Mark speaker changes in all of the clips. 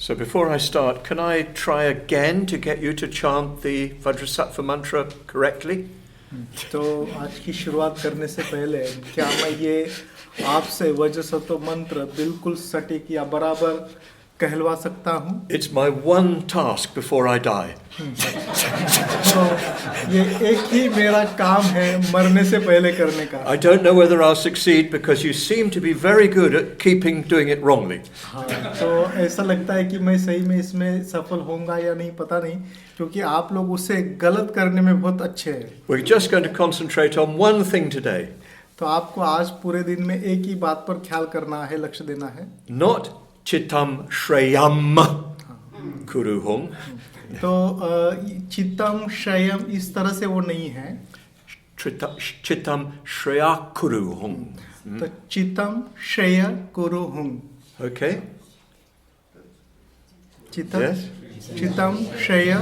Speaker 1: So before I start, can I try again to get you to chant the Vajrasattva mantra correctly?
Speaker 2: तो आज की शुरुआत करने से पहले क्या मैं ये आपसे वज्रसत्व मंत्र बिल्कुल सटीक या बराबर कहलवा सकता हूँ?
Speaker 1: It's my one task before I die.
Speaker 2: तो ये एक ही मेरा काम है मरने से पहले करने का.
Speaker 1: I don't know whether I'll succeed because you seem to be very good at keeping doing it wrongly.
Speaker 2: हाँ, तो ऐसा लगता है कि मैं सही में इसमें सफल होऊंगा या नहीं पता नहीं, क्योंकि आप लोग उसे गलत करने में बहुत अच्छे हैं.
Speaker 1: We're just going to concentrate on one thing today.
Speaker 2: तो आपको आज पूरे दिन में एक ही बात पर ख्याल करना है, लक्ष्य देना है.
Speaker 1: Not chitam shreyam kuruhum.
Speaker 2: तो चित्तम श्रेयम इस तरह से वो नहीं है.
Speaker 1: Chitam shreya kuruhum.
Speaker 2: तो चित्तम श्रेय कुरुहुम.
Speaker 1: Okay? Yes?
Speaker 2: चित्तम श्रेय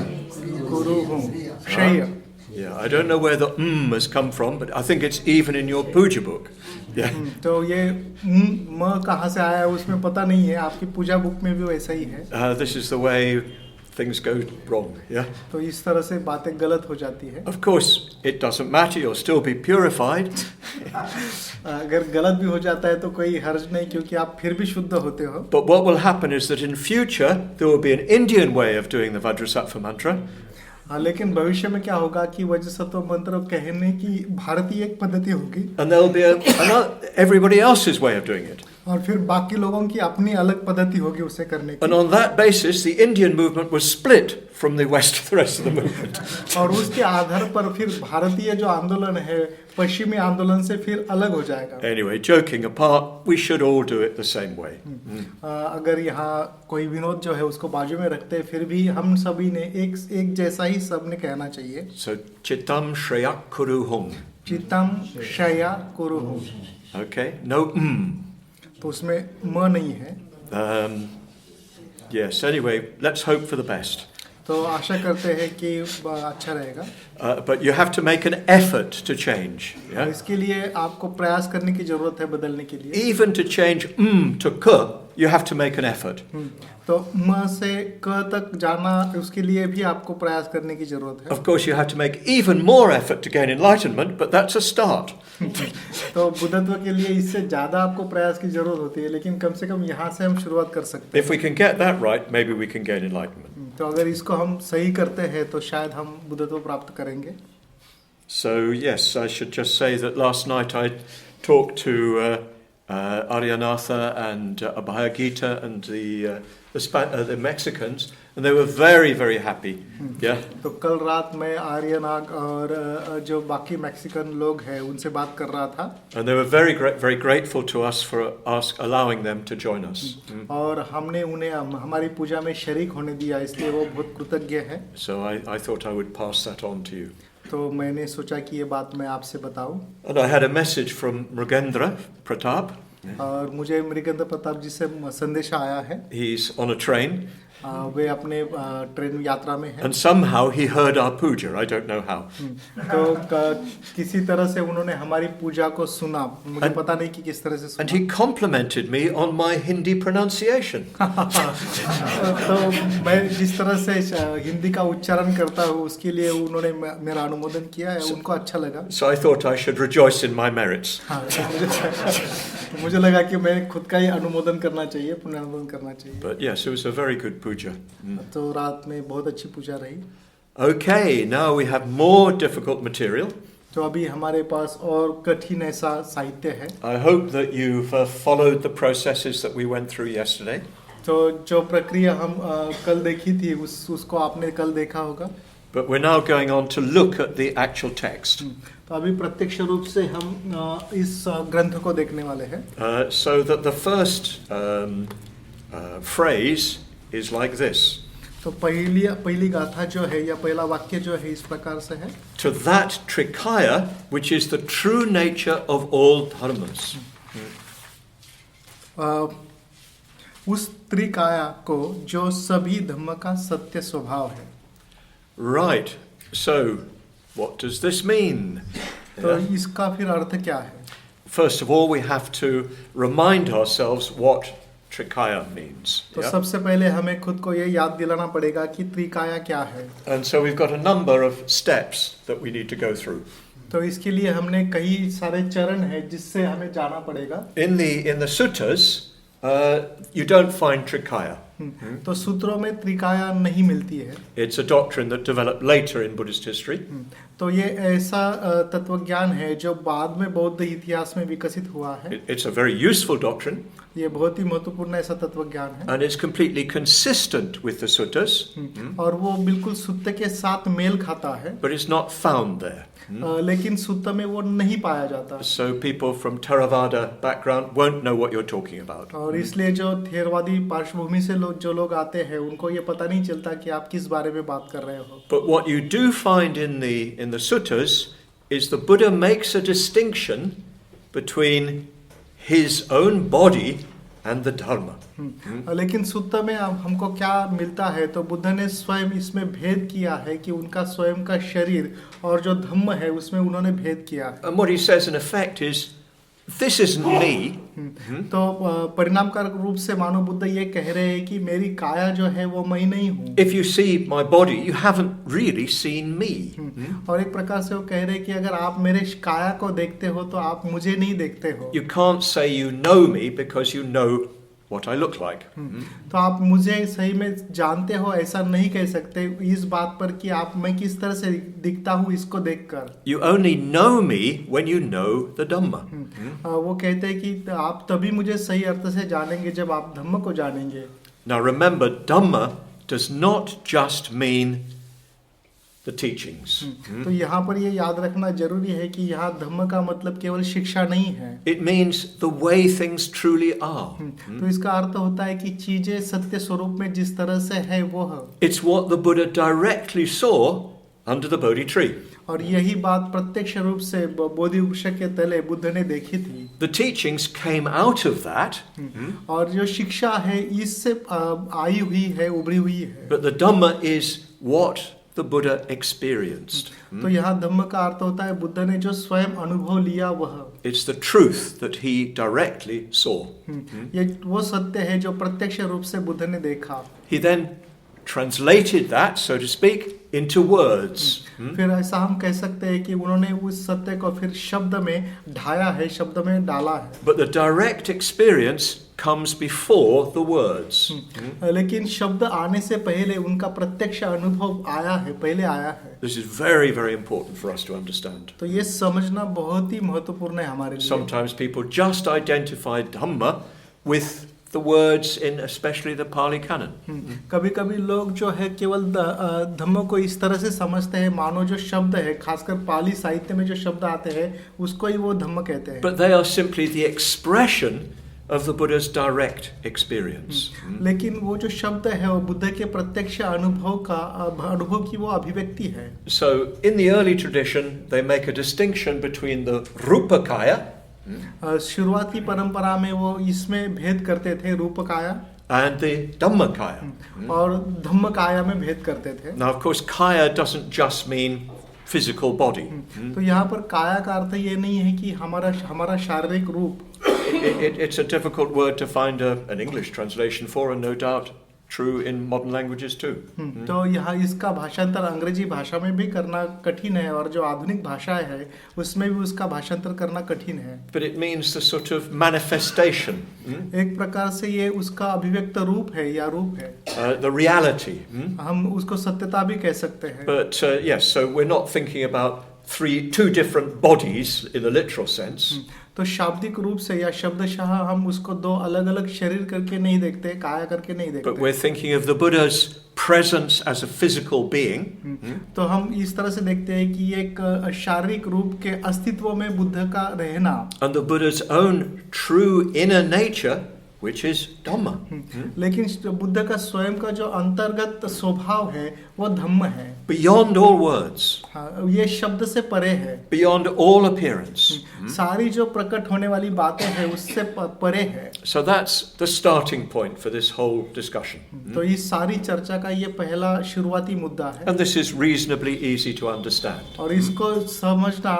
Speaker 2: कुरुहुम. श्रेय.
Speaker 1: Yeah, I don't know where the has come from, but I think it's even in your puja book. Yeah.
Speaker 2: तो ये म कहाँ से आया है उसमें पता नहीं है, आपकी पूजा बुक में भी वैसा ही है.
Speaker 1: This is the way things go wrong. Yeah.
Speaker 2: तो इस तरह से बातें गलत हो जाती है.
Speaker 1: Of course, it doesn't matter. You'll still be purified.
Speaker 2: अगर गलत भी हो जाता है तो कोई हर्ज नहीं, क्योंकि आप फिर भी शुद्ध होते हो.
Speaker 1: But what will happen is that in future there will be an Indian way of doing the Vajrasattva mantra.
Speaker 2: हाँ, लेकिन भविष्य में क्या होगा कि वज्रसत्व मंत्र कहने की भारतीय एक पद्धति होगी.
Speaker 1: And there will be everybody else's way of doing it.
Speaker 2: और फिर बाकी लोगों की अपनी अलग पद्धति होगी उसे करने की.
Speaker 1: And on that basis, the Indian movement was split from the rest of the movement.
Speaker 2: और उसके आधार पर फिर भारतीय जो आंदोलन है पश्चिमी आंदोलन से फिर अलग हो जाएगा.
Speaker 1: Anyway, joking apart, we should all do it the same way.
Speaker 2: अगर यहाँ कोई विनोद जो है उसको बाजू में रखते हैं, फिर भी हम सभी ने एक जैसा ही सबने कहना चाहिए.
Speaker 1: So chitam shreyak kuruhum.
Speaker 2: चित्तम श्रेया कुरुहुम.
Speaker 1: Okay, no
Speaker 2: तो उसमें म नहीं है.
Speaker 1: Yes, anyway, let's hope for the best.
Speaker 2: तो आशा करते हैं कि अच्छा रहेगा.
Speaker 1: But you have to make an effort to change. Yeah?
Speaker 2: इसके लिए आपको प्रयास करने की जरूरत है बदलने के लिए.
Speaker 1: Even to change to k, you have to make an effort.
Speaker 2: तो म से क तक जाना, उसके लिए भी आपको प्रयास करने की जरूरत है.
Speaker 1: Of course, you have to make even more effort to gain enlightenment, but that's a start.
Speaker 2: तो बुद्धत्व के लिए इससे ज्यादा आपको प्रयास की जरूरत होती है, लेकिन कम से कम यहाँ से हम शुरुआत कर सकते हैं.
Speaker 1: If we can get that right, maybe we can gain enlightenment.
Speaker 2: तो अगर इसको हम सही करते हैं तो शायद हम बुद्धत्व प्राप्त करेंगे.
Speaker 1: So yes, I should just say that last night I talked to Aryanatha and Abhaya Gita and the Mexicans, and they were very, very happy. Yeah.
Speaker 2: तो कल रात मैं आर्यनाग और जो बाकी मैक्सिकन लोग हैं उनसे बात कर रहा था.
Speaker 1: And they were very grateful to us for allowing them to join us.
Speaker 2: और हमने उन्हें हमारी पूजा में शरीक होने दिया, इसलिए वो बहुत कृतज्ञ हैं.
Speaker 1: So I thought I would pass that on to you.
Speaker 2: तो मैंने सोचा कि ये बात मैं आपसे बताऊं.
Speaker 1: And I had a message from Mrugendra Pratap.
Speaker 2: और मुझे मृगेंद्र प्रताप जी से संदेश आया है.
Speaker 1: He's on a train.
Speaker 2: वे अपने ट्रेन यात्रा में हैं.
Speaker 1: And somehow he heard our puja. I don't know how.
Speaker 2: तो किसी तरह से उन्होंने हमारी पूजा को सुना, मुझे पता नहीं कि किस तरह से सुना.
Speaker 1: And he complimented me on my Hindi pronunciation.
Speaker 2: तो मैं जिस तरह से हिंदी का उच्चारण करता हूँ उसके लिए उन्होंने मेरा अनुमोदन किया है, उनको अच्छा लगा.
Speaker 1: So I thought I should rejoice in my merits.
Speaker 2: हाँ, मुझे लगा कि मैं खुद का ही अनुमोदन करना चाहिए, पुनर्नुमोदन करना चाहिए.
Speaker 1: But yes, it was a very good puja.
Speaker 2: तो रात में बहुत अच्छी पूजा रही.
Speaker 1: Okay, now we have more difficult material.
Speaker 2: तो अभी हमारे पास और कठिन ऐसा साहित्य है.
Speaker 1: I hope that you've followed the processes that we went through yesterday.
Speaker 2: तो जो प्रक्रिया हम कल देखी थी उसको आपने कल देखा होगा.
Speaker 1: But we're now going on to look at the actual text.
Speaker 2: तो अभी प्रत्यक्ष रूप से हम इस ग्रंथ को देखने वाले हैं.
Speaker 1: So that the first phrase is like this.
Speaker 2: तो पहली गाथा जो है या पहला वाक्य जो है इस प्रकार से है.
Speaker 1: To that Trikaya, which is the true nature of all dharmas.
Speaker 2: उस त्रिकाया को जो सभी धर्म का सत्य स्वभाव है.
Speaker 1: Right. So, what does this mean?
Speaker 2: तो इसका फिर अर्थ क्या है?
Speaker 1: First of all, we have to remind ourselves what Trikaya means.
Speaker 2: तो
Speaker 1: yeah?
Speaker 2: सबसे पहले हमें खुद को ये याद दिलाना पड़ेगा कि त्रिकाया क्या है.
Speaker 1: And so we've got a number of steps that we need to go through.
Speaker 2: तो इसके लिए हमने कई सारे चरण हैं जिससे हमें जाना पड़ेगा.
Speaker 1: In the suttas, you don't find Trikaya.
Speaker 2: तो सूत्रों में त्रिकाया नहीं मिलती है.
Speaker 1: It's a doctrine that developed later in Buddhist history.
Speaker 2: तो ये ऐसा तत्वज्ञान है जो बाद में बौद्ध इतिहास में विकसित हुआ है.
Speaker 1: It's a very useful doctrine.
Speaker 2: ये बहुत ही महत्वपूर्ण ऐसा तत्वज्ञान है.
Speaker 1: And it's completely consistent with the suttas.
Speaker 2: और वो बिल्कुल सुत्त के साथ मेल खाता है.
Speaker 1: But it's not found there.
Speaker 2: लेकिन सुत्त में वो नहीं पाया जाता.
Speaker 1: So people from Theravada background won't know what you're talking about.
Speaker 2: और इसलिए जो थेरवादी पार्श्वभूमि से जो लोग आते हैं उनको ये पता नहीं चलता कि आप किस बारे में बात कर रहे हो.
Speaker 1: But what you do find in the suttas is the Buddha makes a distinction between his own body and the dharma.
Speaker 2: लेकिन सुत्त में हमको क्या मिलता है तो बुद्ध ने स्वयं इसमें भेद किया है कि उनका स्वयं का शरीर और जो धम्म है उसमें उन्होंने भेद किया है.
Speaker 1: And what he says in effect is, this isn't me.
Speaker 2: तो परिणामकारक रूप से मानो बुद्ध ये कह रहे हैं कि मेरी काया जो है वो मैं नहीं हूँ.
Speaker 1: If you see my body, you haven't really seen me.
Speaker 2: और एक प्रकार से वो कह रहे हैं कि अगर आप मेरे काया को देखते हो तो आप मुझे नहीं देखते हो.
Speaker 1: You can't say you know me because you know what I look like.
Speaker 2: तो आप मुझे सही में जानते हो ऐसा नहीं कह सकते इस बात पर कि आप मैं किस तरह से दिखता हूँ इसको देखकर.
Speaker 1: You only know me when you know the Dhamma.
Speaker 2: वो कहते हैं कि आप तभी मुझे सही अर्थ से जानेंगे जब आप धम्म को जानेंगे.
Speaker 1: Now remember, Dhamma does not just mean the teachings.
Speaker 2: तो यहाँ पर ये याद रखना जरूरी है कि यहाँ धम्म का मतलब केवल शिक्षा नहीं है.
Speaker 1: It means the way things truly are.
Speaker 2: तो इसका अर्थ होता है कि चीजें सत्य स्वरूप में जिस तरह से है वो है.
Speaker 1: It's what the Buddha directly saw under the Bodhi tree.
Speaker 2: और यही बात प्रत्यक्ष रूप से बोधि वृक्ष के तले बुद्ध ने देखी थी.
Speaker 1: The teachings came out of that.
Speaker 2: और जो शिक्षा है इससे आई हुई है, उभरी हुई है.
Speaker 1: But the Dhamma is what the Buddha experienced.
Speaker 2: तो यहाँ धम्म का अर्थ होता है बुद्ध ने जो स्वयं अनुभव लिया वह.
Speaker 1: It's the truth that he directly saw.
Speaker 2: ये वो सत्य है जो प्रत्यक्ष रूप से बुद्ध ने देखा.
Speaker 1: He then translated that, so to speak, into words.
Speaker 2: फिर ऐसा हम कह सकते हैं कि उन्होंने उस सत्य को फिर शब्द में ढाया है, शब्द में डाला है.
Speaker 1: But the direct experience comes before the words.
Speaker 2: लेकिन शब्द आने से पहले उनका प्रत्यक्ष अनुभव आया है, पहले आया है.
Speaker 1: This is very, very important for us to understand.
Speaker 2: तो ये समझना बहुत ही महत्वपूर्ण है हमारे लिए.
Speaker 1: Sometimes people just identify Dhamma with the words in especially the Pali Canon.
Speaker 2: कभी-कभी लोग जो है केवल धम्म को इस तरह से समझते हैं मानो जो शब्द है, खासकर पाली साहित्य में जो शब्द आते हैं उसको ही वो धम्म कहते हैं.
Speaker 1: But they are simply the expression of the Buddha's direct experience.
Speaker 2: लेकिन वो जो शब्द है वो बुद्ध के प्रत्यक्ष अनुभव की वो अभिव्यक्ति है.
Speaker 1: So in the early tradition they make a distinction between the Rupakaya
Speaker 2: शुरुआती परंपरा में वो इसमें भेद करते थे, रूपकाया
Speaker 1: and the Dhammakaya.
Speaker 2: और धम्मकाया में भेद करते थे.
Speaker 1: Now of course kaya doesn't just mean physical body.
Speaker 2: तो यहाँ पर काया का अर्थ ये नहीं है कि हमारा शारीरिक रूप.
Speaker 1: It's a difficult word to find an English translation for, and no doubt true in modern languages too.
Speaker 2: तो यहाँ इसका भाषांतर अंग्रेजी भाषा में भी करना कठिन है और जो आधुनिक भाषा है उसमें भी उसका भाषांतर करना कठिन है.
Speaker 1: But it means the sort of manifestation.
Speaker 2: एक प्रकार से ये उसका अभिव्यक्त रूप है या रूप है.
Speaker 1: The reality.
Speaker 2: हम उसको सत्यता भी कह सकते हैं.
Speaker 1: But yes, so we're not thinking about two different bodies in the literal sense.
Speaker 2: तो शाब्दिक रूप से या शब्दशः हम उसको दो अलग-अलग शरीर करके नहीं देखते, काया करके नहीं देखते.
Speaker 1: But we're thinking of the Buddha's presence as a physical being.
Speaker 2: तो हम इस तरह से देखते हैं कि एक शारीरिक रूप के अस्तित्व में बुद्ध का रहना.
Speaker 1: And the Buddha's own true inner nature, which is Dhamma.
Speaker 2: लेकिन बुद्ध का स्वयं का जो अंतर्गत स्वभाव है वो धम्म है.
Speaker 1: Beyond all words.
Speaker 2: ये शब्द से परे है.
Speaker 1: Beyond all appearance.
Speaker 2: सारी जो प्रकट होने वाली बातें हैं उससे परे है.
Speaker 1: So that's the starting point for this whole discussion.
Speaker 2: तो इस सारी चर्चा का ये पहला शुरुआती मुद्दा है.
Speaker 1: And this is reasonably easy to understand.
Speaker 2: और इसको समझना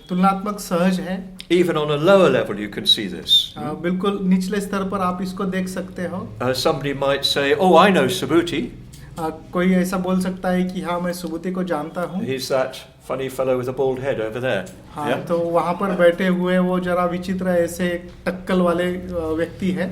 Speaker 2: तुलनात्मक सहज है.
Speaker 1: Even on a lower level, you can see this.
Speaker 2: बिल्कुल निचले स्तर पर आप इसको देख सकते हो.
Speaker 1: Somebody might say, "Oh, I know Subhuti.
Speaker 2: कोई ऐसा बोल सकता है कि हाँ मैं सुबुति को जानता हूँ.
Speaker 1: He's that funny fellow with a bald head over there."
Speaker 2: हाँ,
Speaker 1: Yeah?
Speaker 2: तो वहाँ पर बैठे हुए वो जरा विचित्र ऐसे टक्कल वाले व्यक्ति है.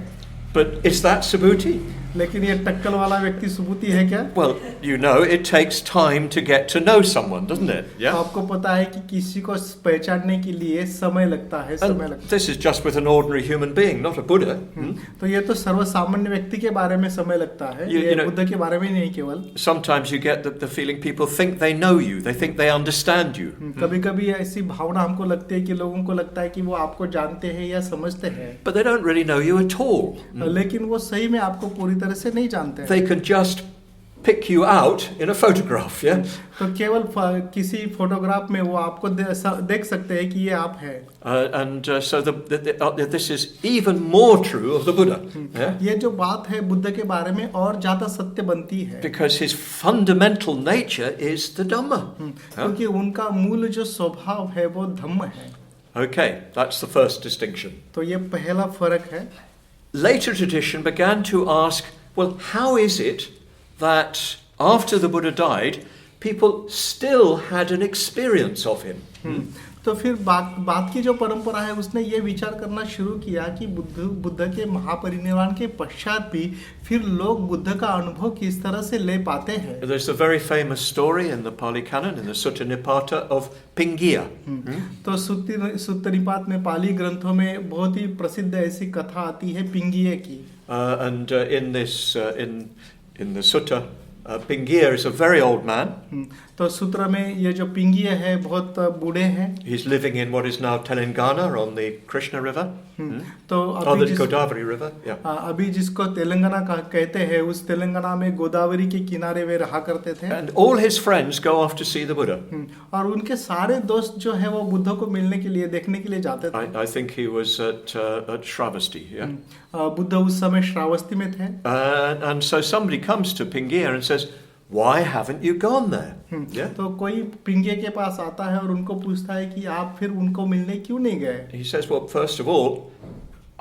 Speaker 1: But is that Subhuti?
Speaker 2: लेकिन ये टक्कल वाला व्यक्ति सुबुति है क्या?
Speaker 1: Well, you know, it takes time to get to know someone, doesn't it? Yeah.
Speaker 2: आपको पता है कि किसी को पहचानने के लिए समय लगता है, समय लगता है.
Speaker 1: This is just with an ordinary human being, not a Buddha.
Speaker 2: तो ये तो सर्वसामान्य व्यक्ति के बारे में समय लगता है. ये बुद्ध के बारे में नहीं केवल.
Speaker 1: Sometimes you get the feeling people think they know you, they think they understand you.
Speaker 2: कभी-कभी ऐसी भावना हमको लगती है कि लोगों को लगता है कि वो आपको जानते हैं या समझते हैं.
Speaker 1: But they don't really know you at all.
Speaker 2: लेकिन वो सही में आपको पूरी तरह से नहीं जानते.
Speaker 1: They can just pick you out in a photograph, yeah?
Speaker 2: तो केवल किसी फोटोग्राफ में वो आपको देख सकते हैं कि ये आप हैं.
Speaker 1: So this is even more true of the Buddha. Yeah?
Speaker 2: ये जो बात है बुद्ध के बारे में और ज्यादा सत्य बनती है.
Speaker 1: Because his fundamental nature is the Dhamma.
Speaker 2: क्योंकि उनका मूल जो स्वभाव है वो धम्म है.
Speaker 1: Okay, that's the first distinction.
Speaker 2: तो ये पहला फर्क है.
Speaker 1: Later tradition began to ask, well, how is it that after the Buddha died, people still had an experience of him?
Speaker 2: तो फिर बात की जो परंपरा है उसने ये विचार करना शुरू किया कि बुद्ध के महापरिनिर्वाण के पश्चात भी फिर लोग बुद्ध का अनुभव किस तरह से ले पाते हैं.
Speaker 1: There's a very famous story in the Pali Canon, in the Sutta Nipata, of Pingiya.
Speaker 2: तो सुत्त निपात में पाली ग्रंथों में बहुत ही प्रसिद्ध ऐसी कथा आती है पिंगिये की.
Speaker 1: And in the sutta, Pingiya is a very old man.
Speaker 2: तो सूत्र में ये जो पिंगिये है बहुत बूढ़े हैं.
Speaker 1: He's living in what is now Telangana on the Krishna River.
Speaker 2: तो
Speaker 1: the Godavari River. Yeah.
Speaker 2: अभी जिसको तेलंगाना कहते हैं उस तेलंगाना में गोदावरी के किनारे वे रहा करते थे.
Speaker 1: And all his friends go off to see the Buddha.
Speaker 2: और उनके सारे दोस्त जो है वो बुद्ध को मिलने के लिए देखने के लिए जाते थे.
Speaker 1: I think he was at Shravasti. Yeah.
Speaker 2: Buddha उस समय श्रावस्ती में थे.
Speaker 1: And so somebody comes to Pingiya and says, "Why haven't you gone there?" Yeah?
Speaker 2: तो कोई पिंगिये के पास आता है और उनको पूछता है कि आप फिर उनको मिलने क्यों नहीं गए?
Speaker 1: He says, "Well, first of all,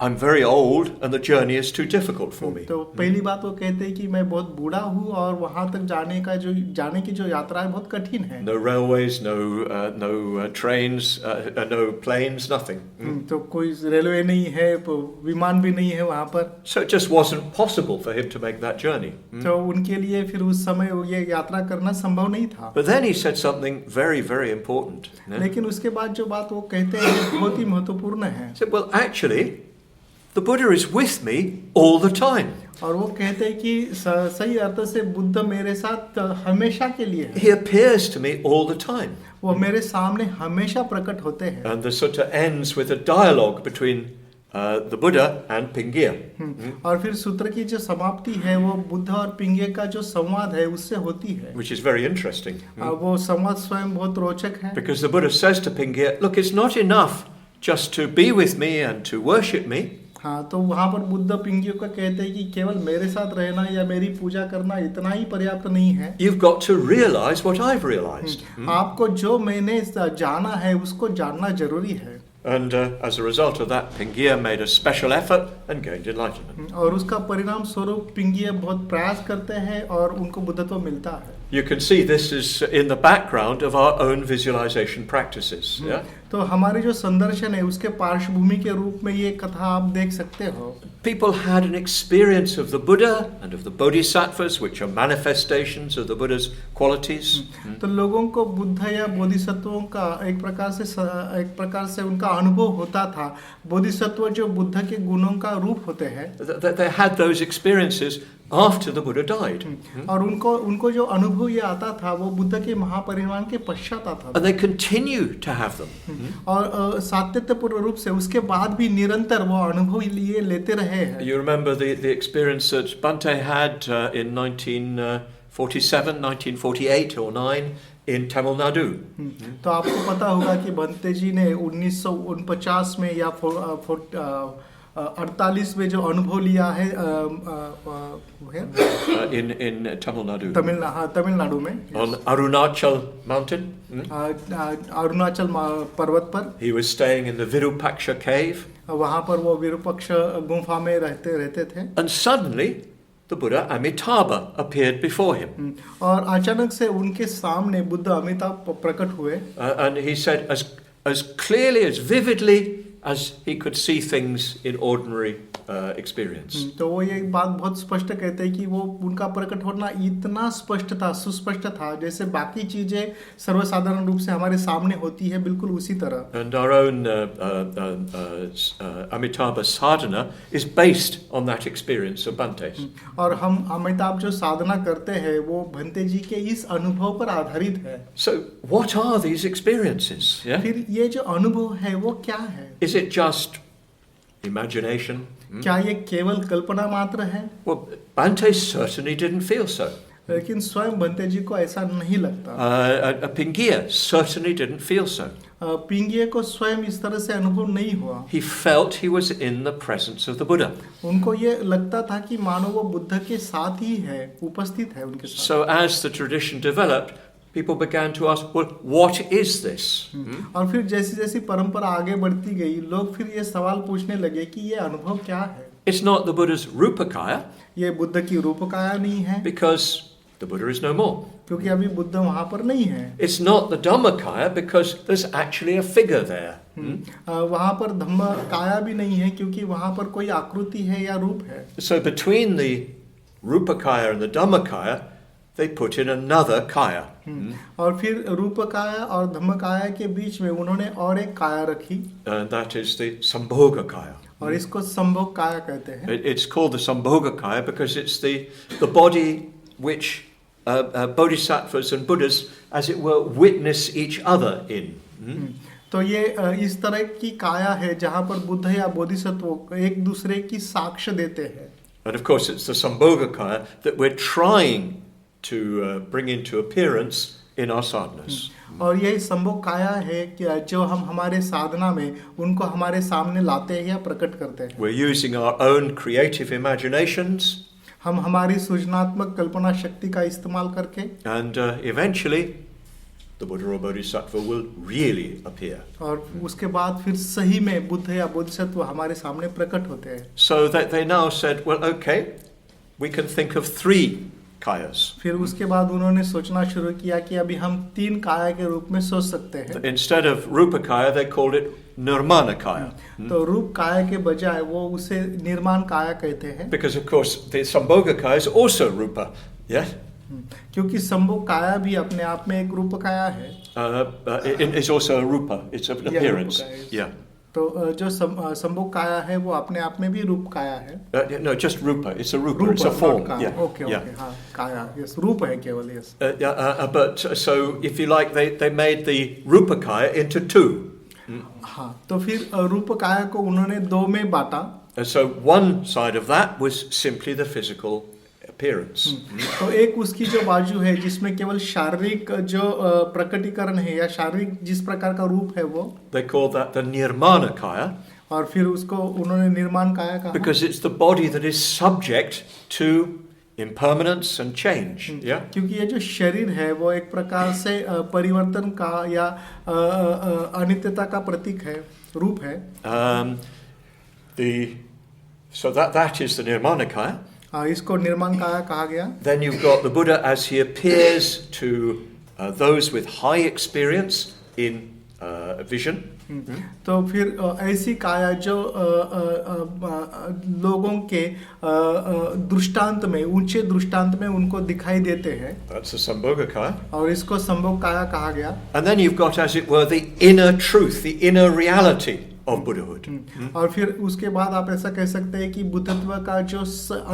Speaker 1: I'm very old and the journey is too difficult for me."
Speaker 2: तो पहली बात वो कहते हैं कि मैं बहुत बूढ़ा हूँ और वहाँ तक जाने की जो यात्रा है बहुत कठिन है.
Speaker 1: No railways, no trains, no planes, nothing.
Speaker 2: तो कोई रेलवे नहीं है, विमान भी नहीं है वहाँ पर.
Speaker 1: So it just wasn't possible for him to make that journey.
Speaker 2: तो उनके लिए फिर उस समय ये यात्रा करना संभव नहीं था.
Speaker 1: But then he said something very, very important.
Speaker 2: लेकिन उसके बाद जो बात वो कहते हैं बहुत ही महत्वपूर्ण है.
Speaker 1: He said, "Well, actually, the Buddha is with me all the time."
Speaker 2: और वो कहते हैं कि सही अर्थ से बुद्ध मेरे साथ हमेशा के लिए है.
Speaker 1: He appears to me all the time.
Speaker 2: वो मेरे सामने हमेशा प्रकट होते हैं.
Speaker 1: And the sutta ends with a dialogue between the Buddha and Pingiya.
Speaker 2: और फिर सूत्र की जो समाप्ति है वो बुद्ध और पिंगिये का जो संवाद है उससे होती है.
Speaker 1: Which is very interesting.
Speaker 2: वो संवाद स्वयं बहुत रोचक है.
Speaker 1: Because the Buddha says to Pingiya, "Look, it's not enough just to be with me and to worship me."
Speaker 2: हाँ, तो वहाँ पर बुद्ध पिंगियों का कहते हैं कि केवल मेरे साथ रहना या मेरी पूजा करना इतना ही पर्याप्त नहीं है.
Speaker 1: You've got to realize what I've realized.
Speaker 2: आपको जो मैंने जाना है उसको जानना जरूरी है.
Speaker 1: And as a result of that, Pingiya made a special effort and gained enlightenment.
Speaker 2: और उसका परिणाम स्वरूप पिंगिये बहुत प्रयास करते हैं और उनको बुद्धत्व मिलता है.
Speaker 1: You can see this is in the background of our own visualization practices. Yeah?
Speaker 2: तो हमारे जो संदर्शन है उसके पार्श्वभूमि के रूप में ये कथा आप देख सकते हो.
Speaker 1: People had an experience of the Buddha and of the Bodhisattvas, which are manifestations of the Buddha's qualities.
Speaker 2: तो लोगों को बुद्ध या बोधिसत्वों का एक प्रकार से उनका अनुभव होता था. बोधिसत्व जो बुद्ध के गुणों का रूप होते हैं.
Speaker 1: They had those experiences after the Buddha died.
Speaker 2: और उनको जो अनुभव ये आता था वो बुद्ध के महापरिनिर्वाण के पश्चात आता था.
Speaker 1: And they continue to have them.
Speaker 2: और सातत्यपूर्ण रूप से उसके बाद भी निरंतर वो अनुभव लिए लेते रहे हैं.
Speaker 1: You remember the experience that Bhante had in 1947, 1948 or 9 in Tamil Nadu.
Speaker 2: तो आपको पता होगा कि भंते जी ने 1949 में या 48वें जो अनुभव लिया है
Speaker 1: in Tamil Nadu.
Speaker 2: तमिलनाडु में
Speaker 1: On Arunachal mountain.
Speaker 2: अरुणाचल पर्वत पर
Speaker 1: He was staying in the Virupaksha cave.
Speaker 2: वहाँ पर वो विरूपाक्ष गुफा में रहते थे
Speaker 1: And suddenly the Buddha Amitabha appeared before him.
Speaker 2: और अचानक से उनके सामने बुद्ध अमिताभ प्रकट हुए
Speaker 1: And he said as clearly, as vividly as he could see things in ordinary experience.
Speaker 2: तो वो ये बात बहुत स्पष्ट कहते हैं कि वो उनका प्रकट होना इतना स्पष्ट था, सुस्पष्ट था, जैसे बाकी चीजें सर्वसाधारण रूप से हमारे सामने होती है, बिल्कुल उसी तरह.
Speaker 1: And our own Amitabha sadhana is based on that experience of Bhante's.
Speaker 2: और हम अमिताभ जो साधना करते हैं वो भंते जी के इस अनुभव पर आधारित है.
Speaker 1: So what are these experiences? Yeah?
Speaker 2: फिर ये जो अनुभव है वो क्या है?
Speaker 1: Is it just imagination?
Speaker 2: क्या ये केवल कल्पना मात्र है?
Speaker 1: Well, Bhante certainly didn't feel so.
Speaker 2: लेकिन स्वयं भंते जी को ऐसा नहीं लगता.
Speaker 1: Pingiya certainly didn't feel so.
Speaker 2: पिंगिये को स्वयं इस तरह से अनुभव नहीं हुआ.
Speaker 1: He felt he was in the presence of the Buddha.
Speaker 2: उनको ये लगता था कि मानो वो बुद्ध के साथ ही है, उपस्थित है उनके साथ.
Speaker 1: So as the tradition developed, people began to ask, well, what is this?
Speaker 2: और फिर जैसी जैसी परंपरा आगे बढ़ती गई, लोग फिर ये सवाल पूछने लगे कि ये अनुभव क्या है?
Speaker 1: It's not the Buddha's Rupakaya.
Speaker 2: ये बुद्ध की रूपकाया नहीं है.
Speaker 1: Because the Buddha is no more.
Speaker 2: क्योंकि अभी बुद्ध वहाँ पर नहीं है.
Speaker 1: It's not the Dhammakaya because there's actually a figure there.
Speaker 2: वहाँ पर धम्मकाया भी नहीं है क्योंकि वहाँ पर कोई आकृति है या रूप है.
Speaker 1: So between the Rupakaya and the Dhammakaya, they put in another kaya.
Speaker 2: और फिर रूपकाया और धम्मकाया के बीच में उन्होंने और एक काया रखी.
Speaker 1: And that is the Sambhogakaya.
Speaker 2: और इसको संभोग काया कहते हैं.
Speaker 1: It's called the Sambhogakaya because it's the body which bodhisattvas and Buddhas, as it were, witness each other in.
Speaker 2: तो ये इस तरह की काया है जहाँ पर बुद्ध या बोधिसत्व एक दूसरे की साक्ष्य देते हैं.
Speaker 1: And of course it's the Sambhogakaya that we're trying to bring into appearance in our sadhanas.
Speaker 2: और यही संभोग काया है कि जो हम हमारे साधना में उनको हमारे सामने लाते हैं या प्रकट करते हैं.
Speaker 1: We're using our own creative imaginations.
Speaker 2: हम हमारी सृजनात्मक कल्पना शक्ति का इस्तेमाल करके.
Speaker 1: And eventually the Buddha or Bodhisattva will really appear.
Speaker 2: और उसके बाद फिर सही में बुद्ध या बोधिसत्व हमारे सामने प्रकट होते हैं.
Speaker 1: So that they now said, well, okay, we can think of 3 kayas.
Speaker 2: फिर उसके बाद उन्होंने सोचना शुरू किया कि अभी हम 3 काया के रूप में सोच सकते हैं.
Speaker 1: Instead of Rupakaya, they called it Nirmanakaya.
Speaker 2: तो रूप काया के बजाय वो उसे निर्माण काया कहते हैं.
Speaker 1: Because of course the Sambhogakaya is also Rupa, yeah?
Speaker 2: क्योंकि संभोग काया भी अपने आप में एक रूप काया है.
Speaker 1: It's also a Rupa, it's an appearance. Yeah.
Speaker 2: तो जो संभोग काया है वो अपने आप में भी रूप काया है.
Speaker 1: No, just Rupa, it's a Rupa, it's a form. Yeah.
Speaker 2: Okay, हाँ, काया, yes, रूप है केवल, yes.
Speaker 1: But so if you like, they made the Rupakaya into 2.
Speaker 2: हाँ, तो फिर रूप काया को उन्होंने 2 में बांटा.
Speaker 1: So one side of that was simply the physical appearance.
Speaker 2: तो एक उसकी जो बाजू है जिसमें केवल शारीरिक जो प्रकटीकरण है या शारीरिक जिस प्रकार का रूप है वो.
Speaker 1: They call that the Nirmanakaya.
Speaker 2: और फिर उसको उन्होंने निर्माण काया कहा.
Speaker 1: Because it's the body that is subject to impermanence and change. Yeah.
Speaker 2: क्योंकि ये जो शरीर है वो एक प्रकार से परिवर्तन का या अनित्यता का प्रतीक है, रूप है.
Speaker 1: So that is the Nirmanakaya.
Speaker 2: इसको निर्माण काया कहा गया.
Speaker 1: Then you've got the Buddha as he appears to those with high experience in vision.
Speaker 2: तो फिर ऐसी काया जो लोगों के दृष्टांत में, ऊंचे दृष्टांत में उनको दिखाई देते हैं.
Speaker 1: That's the Sambhogakaya.
Speaker 2: और इसको संभोग काया कहा गया.
Speaker 1: And then you've got, as it were, the inner truth, the inner reality of Buddhahood.
Speaker 2: और फिर उसके बाद आप ऐसा कह सकते हैं कि बुद्धत्व का जो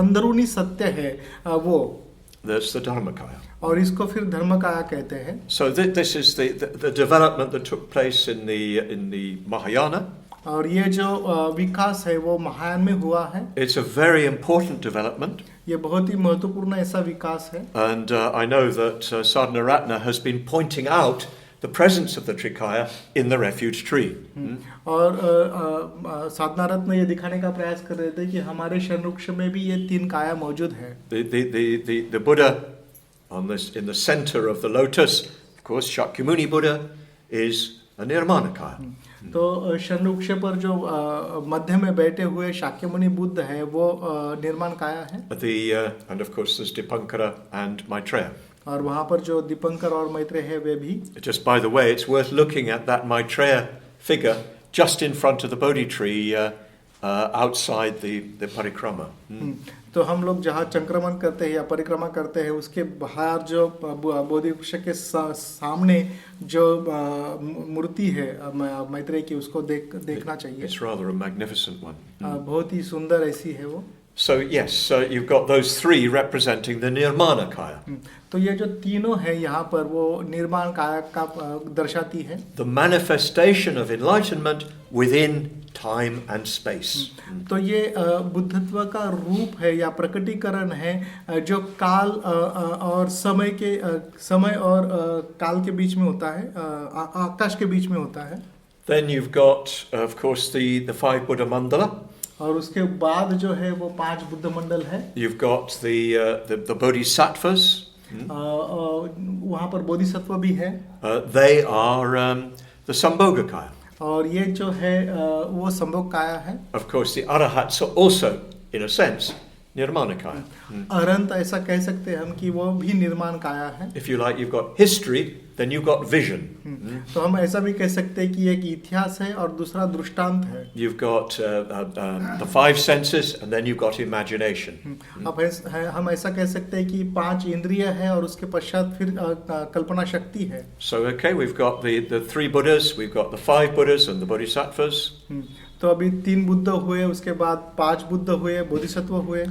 Speaker 2: अंदरूनी सत्य है वो.
Speaker 1: That's the Dharmakaya.
Speaker 2: और इसको फिर धर्मकाया कहते हैं.
Speaker 1: So this is the development that took place in the Mahayana.
Speaker 2: और ये जो विकास है वो महायान में हुआ है.
Speaker 1: It's a very important development.
Speaker 2: ये बहुत ही महत्वपूर्ण ऐसा विकास है.
Speaker 1: And I know that Sadhana Ratna has been pointing out the presence of the Trikaya in the refuge tree.
Speaker 2: और साधना रत्न ये दिखाने का प्रयास कर रहे थे कि हमारे शरण वृक्ष में भी ये तीन काया मौजूद है.
Speaker 1: The Buddha in the center of the lotus, of course, Shakyamuni Buddha is a Nirmanakaya.
Speaker 2: तो शरण वृक्ष पर जो मध्य में बैठे हुए शाक्यमुनि बुद्ध है वो निर्माण काया है.
Speaker 1: And of course there's Dipankara and Maitreya.
Speaker 2: और वहाँ पर जो दीपंकर और मैत्रेय है वे भी.
Speaker 1: Just by the way, it's worth looking at that Maitreya figure just in front of the Bodhi tree outside the parikrama.
Speaker 2: तो हम लोग जहाँ चंक्रमण करते हैं या परिक्रमा करते हैं उसके बाहर जो बोधि वृक्ष के सामने जो मूर्ति है मैत्रेय की उसको देखना चाहिए.
Speaker 1: It's rather a magnificent one.
Speaker 2: बहुत ही सुंदर ऐसी है वो.
Speaker 1: So yes, you've got those three representing the Nirmanakaya.
Speaker 2: तो ये जो तीनों है यहाँ पर वो निर्माण काया का दर्शाती है.
Speaker 1: The manifestation of enlightenment within time and space.
Speaker 2: तो ये बुद्धत्व का रूप है या प्रकटीकरण है जो काल और समय और काल के बीच में होता है, आकाश के बीच में होता है.
Speaker 1: Then you've got, of course, the five Buddha Mandala.
Speaker 2: और उसके बाद जो है वो 5 बुद्ध मंडल है.
Speaker 1: You've got the Bodhisattvas.
Speaker 2: वहाँ पर बोधिसत्व भी है.
Speaker 1: They are the Sambhogakaya.
Speaker 2: और ये जो है वो संभोग काया है.
Speaker 1: Of course, the Arahats are also, in a sense, Nirmanakaya.
Speaker 2: Arhant ऐसा कह सकते हैं हम कि वो भी निर्माण काया है.
Speaker 1: If you like, you've got history, then you've got vision.
Speaker 2: तो हम ऐसा भी कह सकते हैं कि एक इतिहास है और दूसरा दृष्टांत है.
Speaker 1: You've got the 5 senses, and then you've got imagination.
Speaker 2: अब हम ऐसा कह सकते हैं कि 5 इंद्रिय है और उसके पश्चात फिर कल्पना शक्ति है.
Speaker 1: So okay, we've got the 3 Buddhas, we've got the 5 Buddhas and the Bodhisattvas.
Speaker 2: तो अभी 3 बुद्ध हुए, उसके बाद 5 बुद्ध हुए, बोधिसत्व हुए.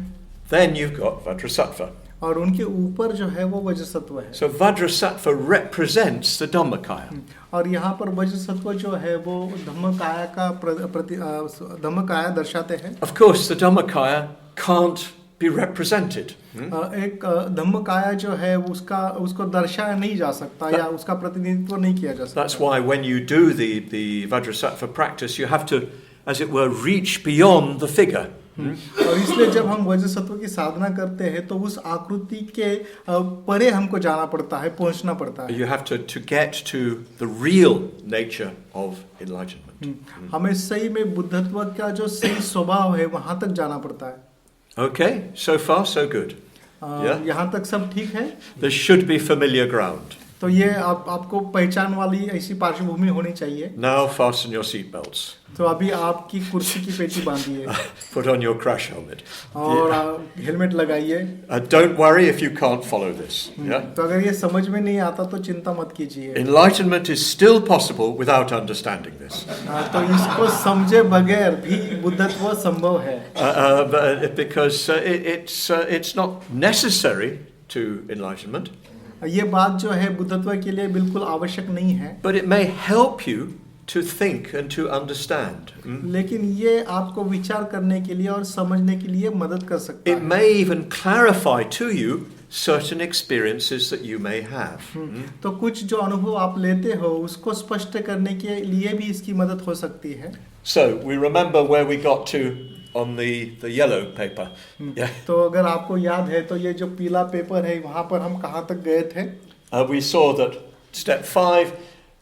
Speaker 1: Then you've got Vajrasattva.
Speaker 2: और उनके ऊपर जो है वो वज्रसत्व है.
Speaker 1: So Vajrasattva represents the Dhammakaya.
Speaker 2: और यहाँ पर वज्रसत्व जो है वो धम्मकाया का धम्मकाया दर्शाते हैं.
Speaker 1: Of course, the Dhammakaya can't be represented.
Speaker 2: एक धम्मकाया जो है उसको दर्शाया नहीं जा सकता या उसका प्रतिनिधित्व नहीं किया जा सकता.
Speaker 1: That's why when you do the Vajrasattva practice, you have to, as it were, reach beyond the figure.
Speaker 2: और इसलिए जब हम वज्रसत्व की साधना करते हैं तो उस आकृति के परे हमको जाना पड़ता है, पहुंचना पड़ता है.
Speaker 1: You have to get to the real nature of enlightenment.
Speaker 2: हमें सही में बुद्धत्व का जो सही स्वभाव है वहां तक जाना पड़ता है.
Speaker 1: Okay, so far so good.
Speaker 2: यहाँ तक सब ठीक है.
Speaker 1: There should be familiar ground.
Speaker 2: तो ये आपको पहचान वाली ऐसी पार्श्वभूमि होनी चाहिए.
Speaker 1: Now fasten your seat belts.
Speaker 2: तो अभी आपकी कुर्सी की पेटी बांधिए.
Speaker 1: Put on your crash helmet.
Speaker 2: और हेलमेट लगाइए.
Speaker 1: Don't worry if you can't follow this.
Speaker 2: तो अगर ये समझ में नहीं आता तो चिंता मत कीजिए.
Speaker 1: Enlightenment is still possible without understanding this.
Speaker 2: तो इसको समझे बगैर भी बुद्धत्व संभव है.
Speaker 1: Because it's not necessary to enlightenment.
Speaker 2: ये बात जो है बुद्धत्व के लिए बिल्कुल आवश्यक नहीं है.
Speaker 1: But it may help you to think and to understand.
Speaker 2: लेकिन ये आपको विचार करने के लिए और समझने के लिए मदद कर सकता है.
Speaker 1: It may even clarify to you certain experiences that you may have.
Speaker 2: तो कुछ जो अनुभव आप लेते हो उसको स्पष्ट करने के लिए भी इसकी मदद हो सकती है.
Speaker 1: So we remember where we got to on the yellow paper. Yeah.
Speaker 2: तो अगर आपको याद है तो ये जो पीला पेपर है वहाँ पर हम कहाँ तक गए थे?
Speaker 1: We saw that step 5,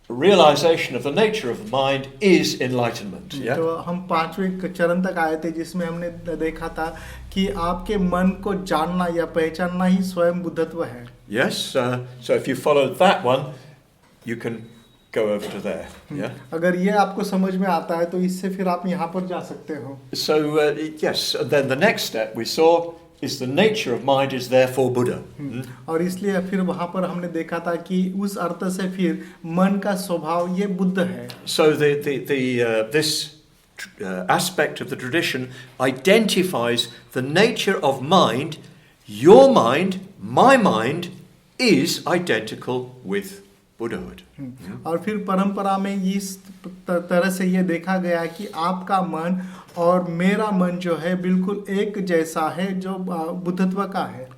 Speaker 1: realization of the nature of the mind is enlightenment. Yeah.
Speaker 2: तो हम 5वें चरण तक आए थे जिसमें हमने देखा था कि आपके मन को जानना या पहचानना ही स्वयं बुद्धत्व है.
Speaker 1: Yes. So if you follow that one, you can go over to there. Yeah.
Speaker 2: अगर ये आपको समझ में आता है तो इससे फिर आप यहाँ पर जा सकते हो.
Speaker 1: So yes, then the next step we saw is the nature of mind is therefore Buddha.
Speaker 2: और इसलिए फिर वहाँ पर हमने देखा था कि उस अर्थ से फिर मन का स्वभाव ये बुद्ध है.
Speaker 1: So this aspect of the tradition identifies the nature of mind. Your mind, my mind, is identical with Buddhahood.
Speaker 2: और फिर परंपरा में इस तरह से ये देखा गया कि आपका मन और मेरा मन जो है बिल्कुल एक जैसा है जो बुद्धत्व का है.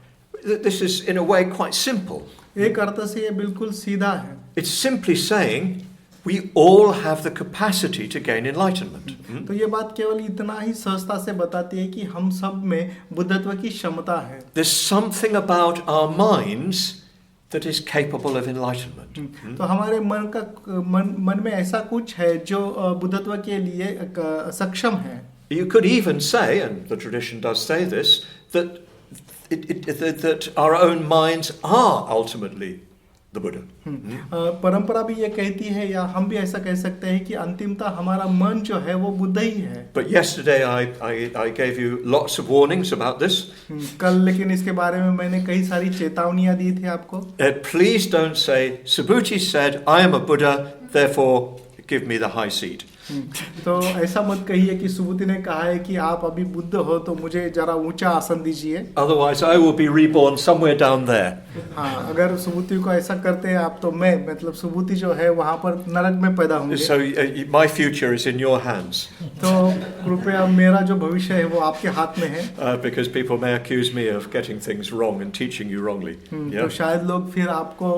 Speaker 1: This is in a way quite simple.
Speaker 2: एक अर्थ से ये बिल्कुल सीधा है।
Speaker 1: It's simply saying we all have the capacity to gain enlightenment.
Speaker 2: तो ये बात केवल इतना ही सहजता से बताती है कि हम सब में बुद्धत्व की क्षमता है।
Speaker 1: There's something about our minds that is capable of enlightenment.
Speaker 2: तो हमारे मन में ऐसा कुछ है जो बुद्धत्व के लिए सक्षम है।
Speaker 1: You could even say, and the tradition does say this, that that our own minds are ultimately the Buddha.
Speaker 2: परंपरा भी ये कहती है, या हम भी ऐसा कह सकते हैं कि अंतिमता हमारा मन जो है वो बुद्ध ही है।
Speaker 1: But yesterday I gave you lots of warnings about this.
Speaker 2: कल लेकिन इसके बारे में मैंने कई सारी चेतावनियां दी थी आपको।
Speaker 1: Please don't say, Subhuti said, I am a Buddha, therefore give me the high seat.
Speaker 2: तो ऐसा मत कहिए कि सुबुति ने कहा है कि आप अभी बुद्ध हो तो मुझे जरा ऊंचा आसन दीजिए।
Speaker 1: Otherwise I will be reborn somewhere down there.
Speaker 2: हाँ, अगर सुबुति को ऐसा करते हैं आप तो मैं मतलब सुबुति जो है वहाँ पर नरक में पैदा होंगे।
Speaker 1: So my future is in your hands.
Speaker 2: तो कृपया मेरा जो भविष्य है वो आपके हाथ में है।
Speaker 1: Because people may accuse me of getting things wrong and teaching you wrongly.
Speaker 2: तो शायद लोग फिर आपको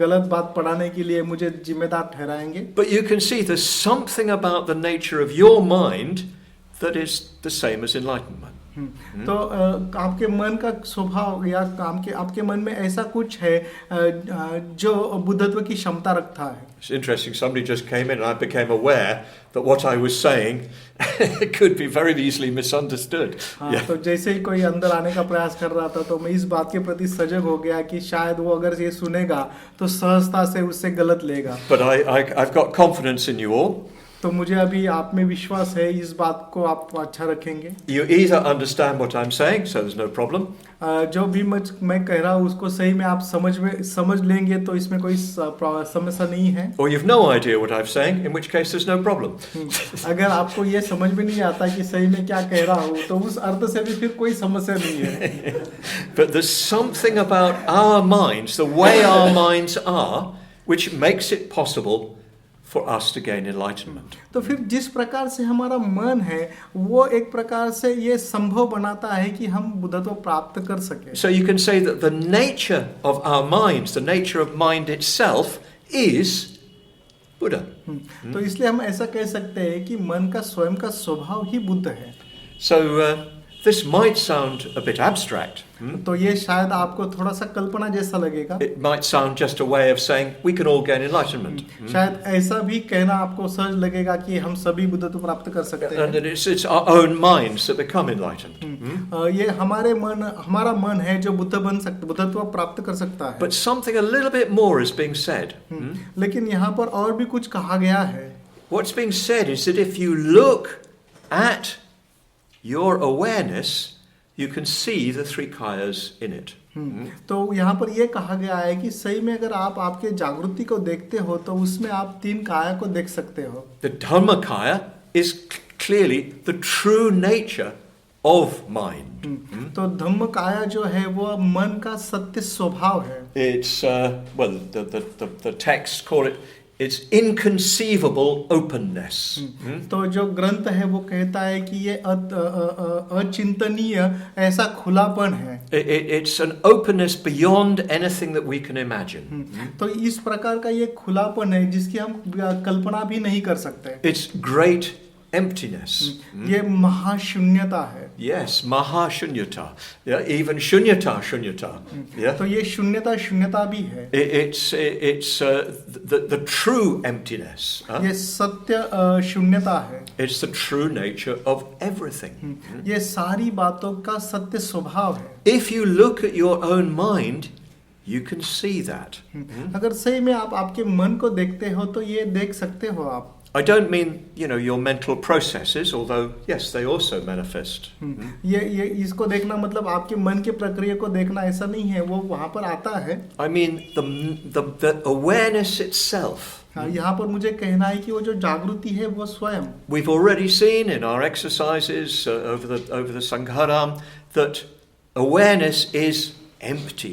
Speaker 2: गलत बात पढ़ाने के लिए मुझे जिम्मेदार ठहराएंगे।
Speaker 1: But you can see there's something about the nature of your mind that is the same as enlightenment.
Speaker 2: तो आपके मन का स्वभाव या आपके मन में ऐसा कुछ है जो बुद्धत्व की क्षमता रखता है।
Speaker 1: It's interesting, somebody just came in and I became aware that what I was saying could be very easily misunderstood.
Speaker 2: हाँ, तो जैसे ही कोई अंदर आने का प्रयास कर रहा था तो मैं इस बात के प्रति सजग हो गया कि शायद वो अगर ये सुनेगा तो सहजता से उससे गलत लेगा।
Speaker 1: But I've got confidence in you all.
Speaker 2: तो मुझे अभी आप में विश्वास है, इस बात को आप अच्छा रखेंगे।
Speaker 1: You either understand what I'm saying, so there's no problem.
Speaker 2: जो भी मैं कह रहा हूँ उसको सही में आप समझ लेंगे तो इसमें कोई समस्या नहीं है।
Speaker 1: Or you've no idea what I'm saying, in which case there's no problem.
Speaker 2: अगर आपको ये समझ में नहीं आता कि सही में क्या कह रहा हूँ तो उस अर्थ से भी फिर कोई समस्या नहीं है।
Speaker 1: But there's something about our minds, the way our minds are, which makes it possible for us to gain enlightenment.
Speaker 2: तो फिर जिस प्रकार से हमारा मन है वो एक प्रकार से ये संभव बनाता है कि हम बुद्धत्व प्राप्त कर सके।
Speaker 1: So you can say that the nature of our minds, the nature of mind itself is Buddha.
Speaker 2: तो इसलिए हम ऐसा कह सकते हैं कि मन का स्वयं का स्वभाव ही बुद्ध है।
Speaker 1: So this might sound a bit abstract.
Speaker 2: तो ये शायद आपको थोड़ा सा कल्पना जैसा लगेगा।
Speaker 1: It might sound just a way of saying we can all gain enlightenment.
Speaker 2: शायद ऐसा भी कहना आपको सहज लगेगा कि हम सभी बुद्धत्व प्राप्त कर सकते हैं।
Speaker 1: And that it's our own minds that become enlightened.
Speaker 2: ये हमारा मन है जो बुद्धत्व प्राप्त कर सकता है।
Speaker 1: But something a little bit more is being said.
Speaker 2: लेकिन यहाँ पर और भी कुछ कहा गया है।
Speaker 1: What's being said is that if you look at your awareness, you can see the three kayas in it.
Speaker 2: तो यहाँ पर ये कहा गया है कि सही में अगर आप आपके जागृति को देखते हो तो उसमें आप तीन काया को देख सकते हो।
Speaker 1: The Dhammakaya is clearly the true nature of mind.
Speaker 2: तो धम्म काया जो है वो मन का सत्य स्वभाव है।
Speaker 1: It's well, the texts call it its inconceivable openness.
Speaker 2: तो जो ग्रंथ है वो कहता है कि ये अचिंतनीय ऐसा खुलापन है।
Speaker 1: It's an openness beyond anything that we can imagine.
Speaker 2: तो इस प्रकार का ये खुलापन है जिसकी हम कल्पना भी नहीं कर सकते।
Speaker 1: It's great emptiness.
Speaker 2: ये महाशून्यता है।
Speaker 1: Yes, mahashunyata. Yeah, even shunyata. Yeah.
Speaker 2: तो ये शून्यता भी है।
Speaker 1: It's the true emptiness.
Speaker 2: ये सत्य शून्यता है।
Speaker 1: It's the true nature of everything.
Speaker 2: ये सारी बातों का सत्य स्वभाव है।
Speaker 1: If you look at your own mind, you can see that.
Speaker 2: अगर सही में आप आपके मन को देखते हो तो ये देख सकते हो आप।
Speaker 1: I don't mean, your mental processes, although yes, they also manifest.
Speaker 2: ये इसको देखना मतलब आपके मन के प्रक्रिया को देखना ऐसा नहीं है, वो वहाँ पर आता है।
Speaker 1: I mean the awareness itself.
Speaker 2: यहाँ पर मुझे कहना है कि वो जो जागृति है वो स्वयं।
Speaker 1: We've already seen in our exercises over the Sangharam that awareness is empty.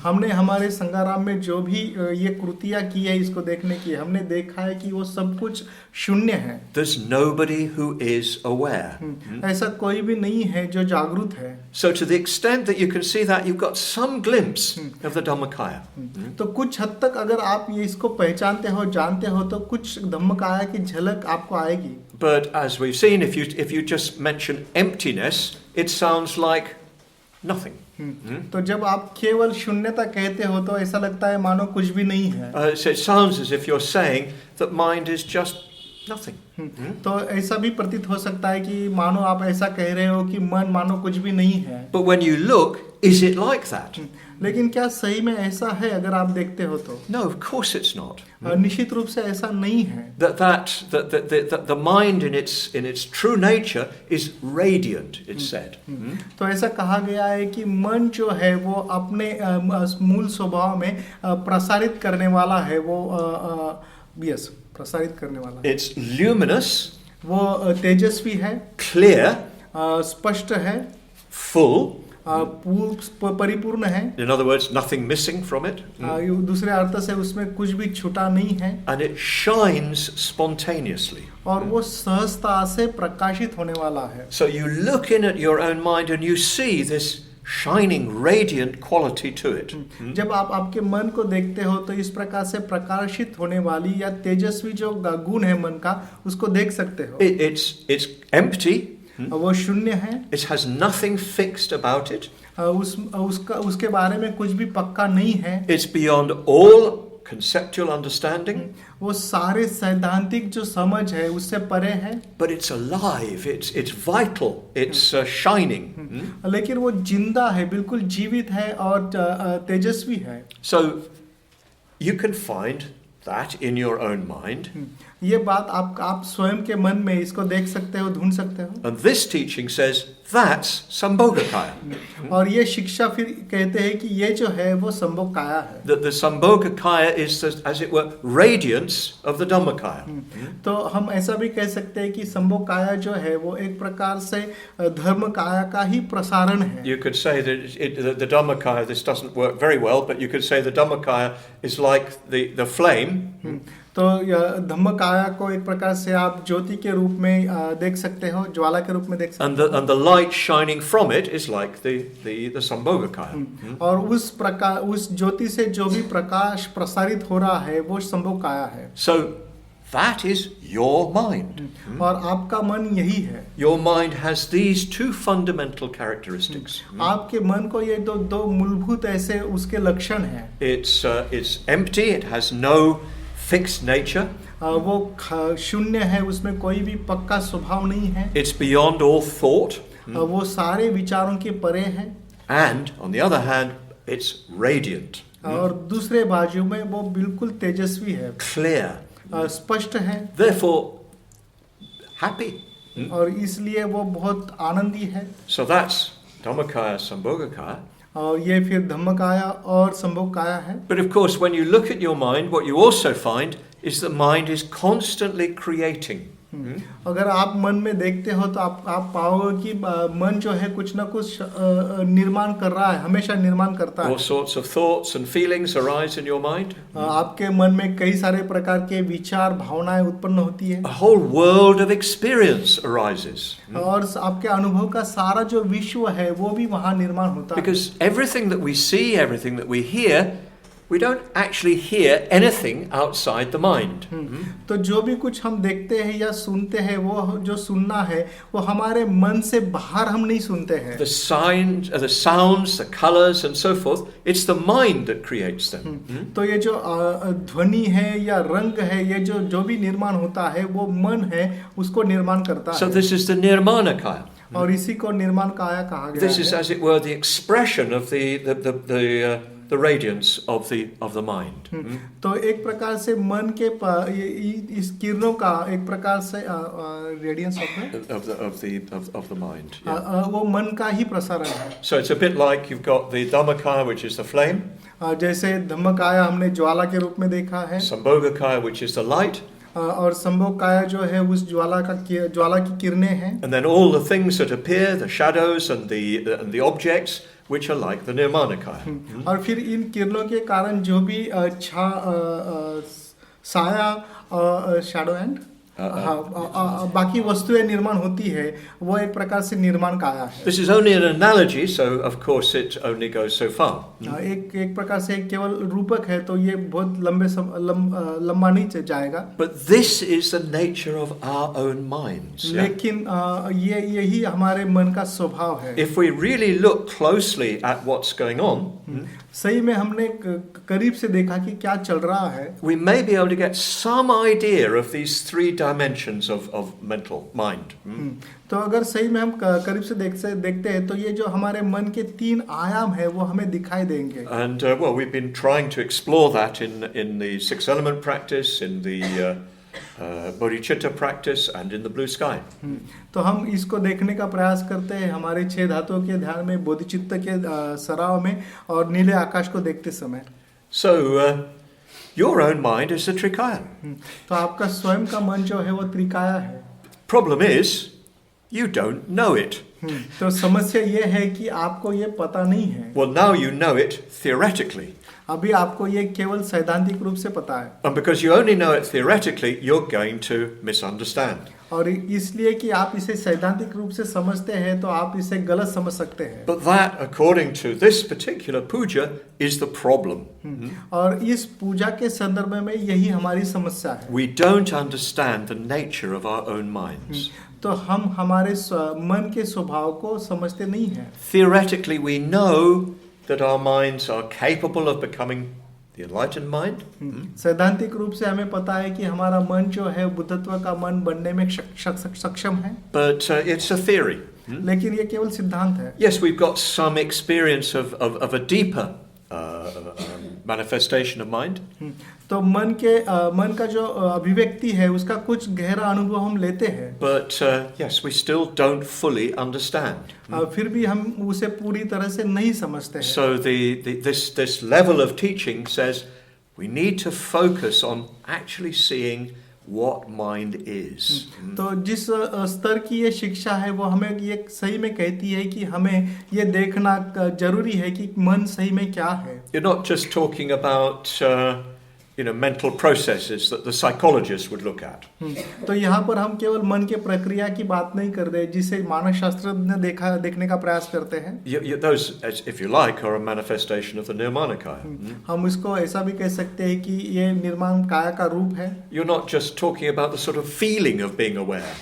Speaker 2: हमने हमारे संगाराम में जो भी ये कृतियाँ की है इसको देखने की, हमने देखा है कि वो सब कुछ शून्य है.
Speaker 1: There's nobody who is aware.
Speaker 2: ऐसा कोई भी नहीं है जो जागरूक है.
Speaker 1: So to the extent that you can see that, you've got some glimpse of the Dhammakaya.
Speaker 2: तो कुछ हद तक अगर आप ये इसको पहचानते हो, जानते हो, तो कुछ धम्मकाया की झलक आपको आएगी.
Speaker 1: But as we've seen, if you just mention emptiness, it sounds like nothing.
Speaker 2: तो जब आप केवल शून्यता कहते हो तो ऐसा लगता है मानो कुछ भी नहीं है.
Speaker 1: So it sounds as if you're saying that mind is just nothing.
Speaker 2: तो ऐसा भी प्रतीत हो सकता है कि मानो आप ऐसा कह रहे हो कि मन मानो कुछ भी नहीं है.
Speaker 1: But when you look, is it like that?
Speaker 2: लेकिन क्या सही में ऐसा है अगर आप देखते हो तो?
Speaker 1: No, of course it's not.
Speaker 2: निश्चित रूप से ऐसा नहीं है.
Speaker 1: That the mind in its true nature is radiant, it's said.
Speaker 2: तो ऐसा कहा गया है कि मन जो है वो अपने मूल स्वभाव में प्रसारित करने वाला है. वो यस, प्रसारित करने वाला.
Speaker 1: It's luminous.
Speaker 2: वो तेजस्वी है.
Speaker 1: Clear.
Speaker 2: स्पष्ट है.
Speaker 1: Full.
Speaker 2: परिपूर्ण है.
Speaker 1: In other words, nothing missing from it.
Speaker 2: दूसरे अर्थ से उसमें कुछ भी छूटा नहीं है.
Speaker 1: And it shines spontaneously.
Speaker 2: और वो सहजता से प्रकाशित होने वाला है.
Speaker 1: So you look in at your own mind and you see this shining, radiant quality to it.
Speaker 2: जब आप आपके मन को देखते हो तो इस प्रकार से प्रकाशित होने वाली या तेजस्वी जो गुण है मन का, उसको देख सकते हो.
Speaker 1: It's empty.
Speaker 2: वो शून्य है.
Speaker 1: It has nothing fixed about it.
Speaker 2: उसके बारे में कुछ भी पक्का नहीं है.
Speaker 1: It's beyond all conceptual understanding.
Speaker 2: वो सारे सैद्धांतिक जो समझ है उससे परे है.
Speaker 1: But it's alive. It's vital. It's shining.
Speaker 2: लेकिन वो जिंदा है, बिल्कुल जीवित है और तेजस्वी है.
Speaker 1: So you can find that in your own mind.
Speaker 2: ये बात आप स्वयं के मन में इसको देख सकते हो, ढूंढ सकते हो.
Speaker 1: And this teaching says that's Sambhogakaya.
Speaker 2: और ये शिक्षा फिर कहते हैं कि ये जो है वो संभोगकाया है.
Speaker 1: The Sambhogakaya is, as it were, radiance of the Dhammakaya.
Speaker 2: तो हम ऐसा भी कह सकते हैं कि संभोगकाया जो है वो एक प्रकार से धर्मकाया का ही प्रसारण है.
Speaker 1: You could say that the Dhammakaya, this doesn't work very well, but you could say the Dhammakaya is like the flame.
Speaker 2: तो धम्मकाया को एक प्रकार से आप ज्योति के रूप में देख सकते हो, ज्वाला के रूप में देख सकते हो.
Speaker 1: And the light shining from it is like the Sambhogakaya.
Speaker 2: और उस प्रकार उस ज्योति से जो भी प्रकाश प्रसारित हो रहा है वो संभोगकाया है.
Speaker 1: So that is your mind.
Speaker 2: और आपका मन यही है.
Speaker 1: Your mind has these two fundamental characteristics.
Speaker 2: आपके मन को ये दो मूलभूत ऐसे उसके लक्षण हैं.
Speaker 1: It's empty. It has no fixed nature.
Speaker 2: वो शून्य है, उसमें कोई भी पक्का स्वभाव नहीं है.
Speaker 1: It's beyond all thought.
Speaker 2: वो सारे विचारों के परे है.
Speaker 1: And on the other hand, it's radiant.
Speaker 2: और दूसरे बाजू में वो बिल्कुल तेजस्वी है.
Speaker 1: Clear.
Speaker 2: स्पष्ट है.
Speaker 1: Therefore, happy.
Speaker 2: और इसलिए वो बहुत आनंदी है.
Speaker 1: So that's Dhammakaya Sambhogakaya.
Speaker 2: और ये फिर धम्मकाया और संभोगकाया है.
Speaker 1: But of course, when you look at your mind, what you also find is that mind is constantly creating.
Speaker 2: अगर आप मन में देखते हो तो आप पाओगे कि मन जो है कुछ ना कुछ निर्माण कर रहा है, हमेशा निर्माण करता है.
Speaker 1: All sorts of thoughts and feelings arise in your mind.
Speaker 2: आपके मन में कई सारे प्रकार के विचार, भावनाएं उत्पन्न होती है.
Speaker 1: A whole world of experience arises.
Speaker 2: और आपके अनुभव का सारा जो विश्व है वो भी वहाँ निर्माण होता है.
Speaker 1: Because everything that we see, everything that we hear, we don't actually hear anything outside the mind.
Speaker 2: तो जो भी कुछ हम देखते हैं या सुनते हैं वो जो सुनना है वो हमारे मन से बाहर हम नहीं सुनते हैं.
Speaker 1: The sounds, the colors and so forth, it's the mind that creates them.
Speaker 2: तो ये जो ध्वनि है या रंग है, ये जो भी निर्माण होता है वो मन है उसको निर्माण करता है.
Speaker 1: So this is the Nirmanakaya.
Speaker 2: और इसी को निर्माण काया कहा गया है.
Speaker 1: This is, as it were, the expression of the radiance of the mind.
Speaker 2: तो एक प्रकार से मन के इस किरणों का एक प्रकार से radiance
Speaker 1: of the mind. Yeah.
Speaker 2: वो मन का ही प्रसारण है.
Speaker 1: So it's a bit like you've got the Dhammakaya, which is the flame.
Speaker 2: जैसे धम्मकाया हमने ज्वाला के रूप में देखा है.
Speaker 1: Sambhogakaya, which is the light.
Speaker 2: और संभोग काया जो है उस ज्वाला की किरणें हैं.
Speaker 1: And then all the things that appear, the shadows and the objects, which are like the Nirmanakaya.
Speaker 2: और फिर इन किरणों के कारण जो भी साया शैडो एंड बाकी वस्तुएं निर्माण होती है वो एक प्रकार से निर्माण काया है.
Speaker 1: This is only an analogy, so of course it only goes so far.
Speaker 2: एक प्रकार से केवल रूपक है तो ये बहुत लंबा नहीं जाएगा.
Speaker 1: But this is the nature of our own minds.
Speaker 2: लेकिन यही हमारे मन का स्वभाव है.
Speaker 1: If we really look closely at what's going on,
Speaker 2: सही में हमने करीब से देखा कि क्या चल रहा है,
Speaker 1: we may be able to get some idea of these three dimensions of mental mind.
Speaker 2: तो अगर सही में हम करीब से देखते हैं तो ये जो हमारे मन के 3 आयाम है वो हमें दिखाई देंगे.
Speaker 1: And well, we've been trying to explore that in the 6 element practice, in the bodhicitta practice, and in the blue sky.
Speaker 2: तो हम इसको देखने का प्रयास करते हैं हमारे 6 धातुओं के ध्यान में, बोधिचित्त के सराव में और नीले आकाश को देखते समय.
Speaker 1: So your own mind is the Trikaya.
Speaker 2: तो आपका स्वयं का मन जो है वो त्रिकाया है.
Speaker 1: Problem is you don't know it.
Speaker 2: तो समस्या ये है कि आपको ये पता नहीं है.
Speaker 1: Well, now you know it theoretically.
Speaker 2: अभी आपको ये केवल सैद्धांतिक रूप से पता है.
Speaker 1: And because you only know it theoretically, you're going to misunderstand.
Speaker 2: और इसलिए कि आप इसे सैद्धांतिक रूप से समझते हैं तो आप इसे गलत समझ सकते हैं.
Speaker 1: But that, according to this particular puja, is the problem.
Speaker 2: और इस पूजा के संदर्भ में यही हमारी समस्या है.
Speaker 1: We don't understand the nature of our own minds.
Speaker 2: तो हम हमारे मन के स्वभाव को समझते नहीं हैं.
Speaker 1: Theoretically, we know that our minds are capable of becoming the enlightened mind.
Speaker 2: सैद्धांतिक रूप से हमें पता है कि हमारा मन जो है बुद्धत्व का मन बनने में सक्षम है.
Speaker 1: But it's a theory.
Speaker 2: लेकिन ये केवल सिद्धांत है.
Speaker 1: Yes, we've got some experience of a deeper manifestation of mind.
Speaker 2: तो मन का जो अभिव्यक्ति है उसका कुछ गहरा अनुभव हम लेते हैं.
Speaker 1: But yes, we still don't fully understand.
Speaker 2: फिर भी हम उसे पूरी तरह से नहीं समझते हैं.
Speaker 1: So this level of teaching says we need to focus on actually seeing what mind is.
Speaker 2: तो जिस स्तर की ये शिक्षा है वो हमें ये सही में कहती है कि हमें ये देखना जरूरी है कि मन सही में क्या है.
Speaker 1: You're not just talking about mental processes that the psychologists would look at.
Speaker 2: तो यहाँ पर हम केवल मन के प्रक्रिया की बात नहीं कर रहे जिसे मानव शास्त्रज्ञ देखने का प्रयास करते हैं.
Speaker 1: Those, if you like, are a manifestation of the Nirmanakaya.
Speaker 2: हम इसको ऐसा भी कह सकते हैं कि ये निर्माण काया का रूप है.
Speaker 1: You're not just talking about the sort of feeling of being aware.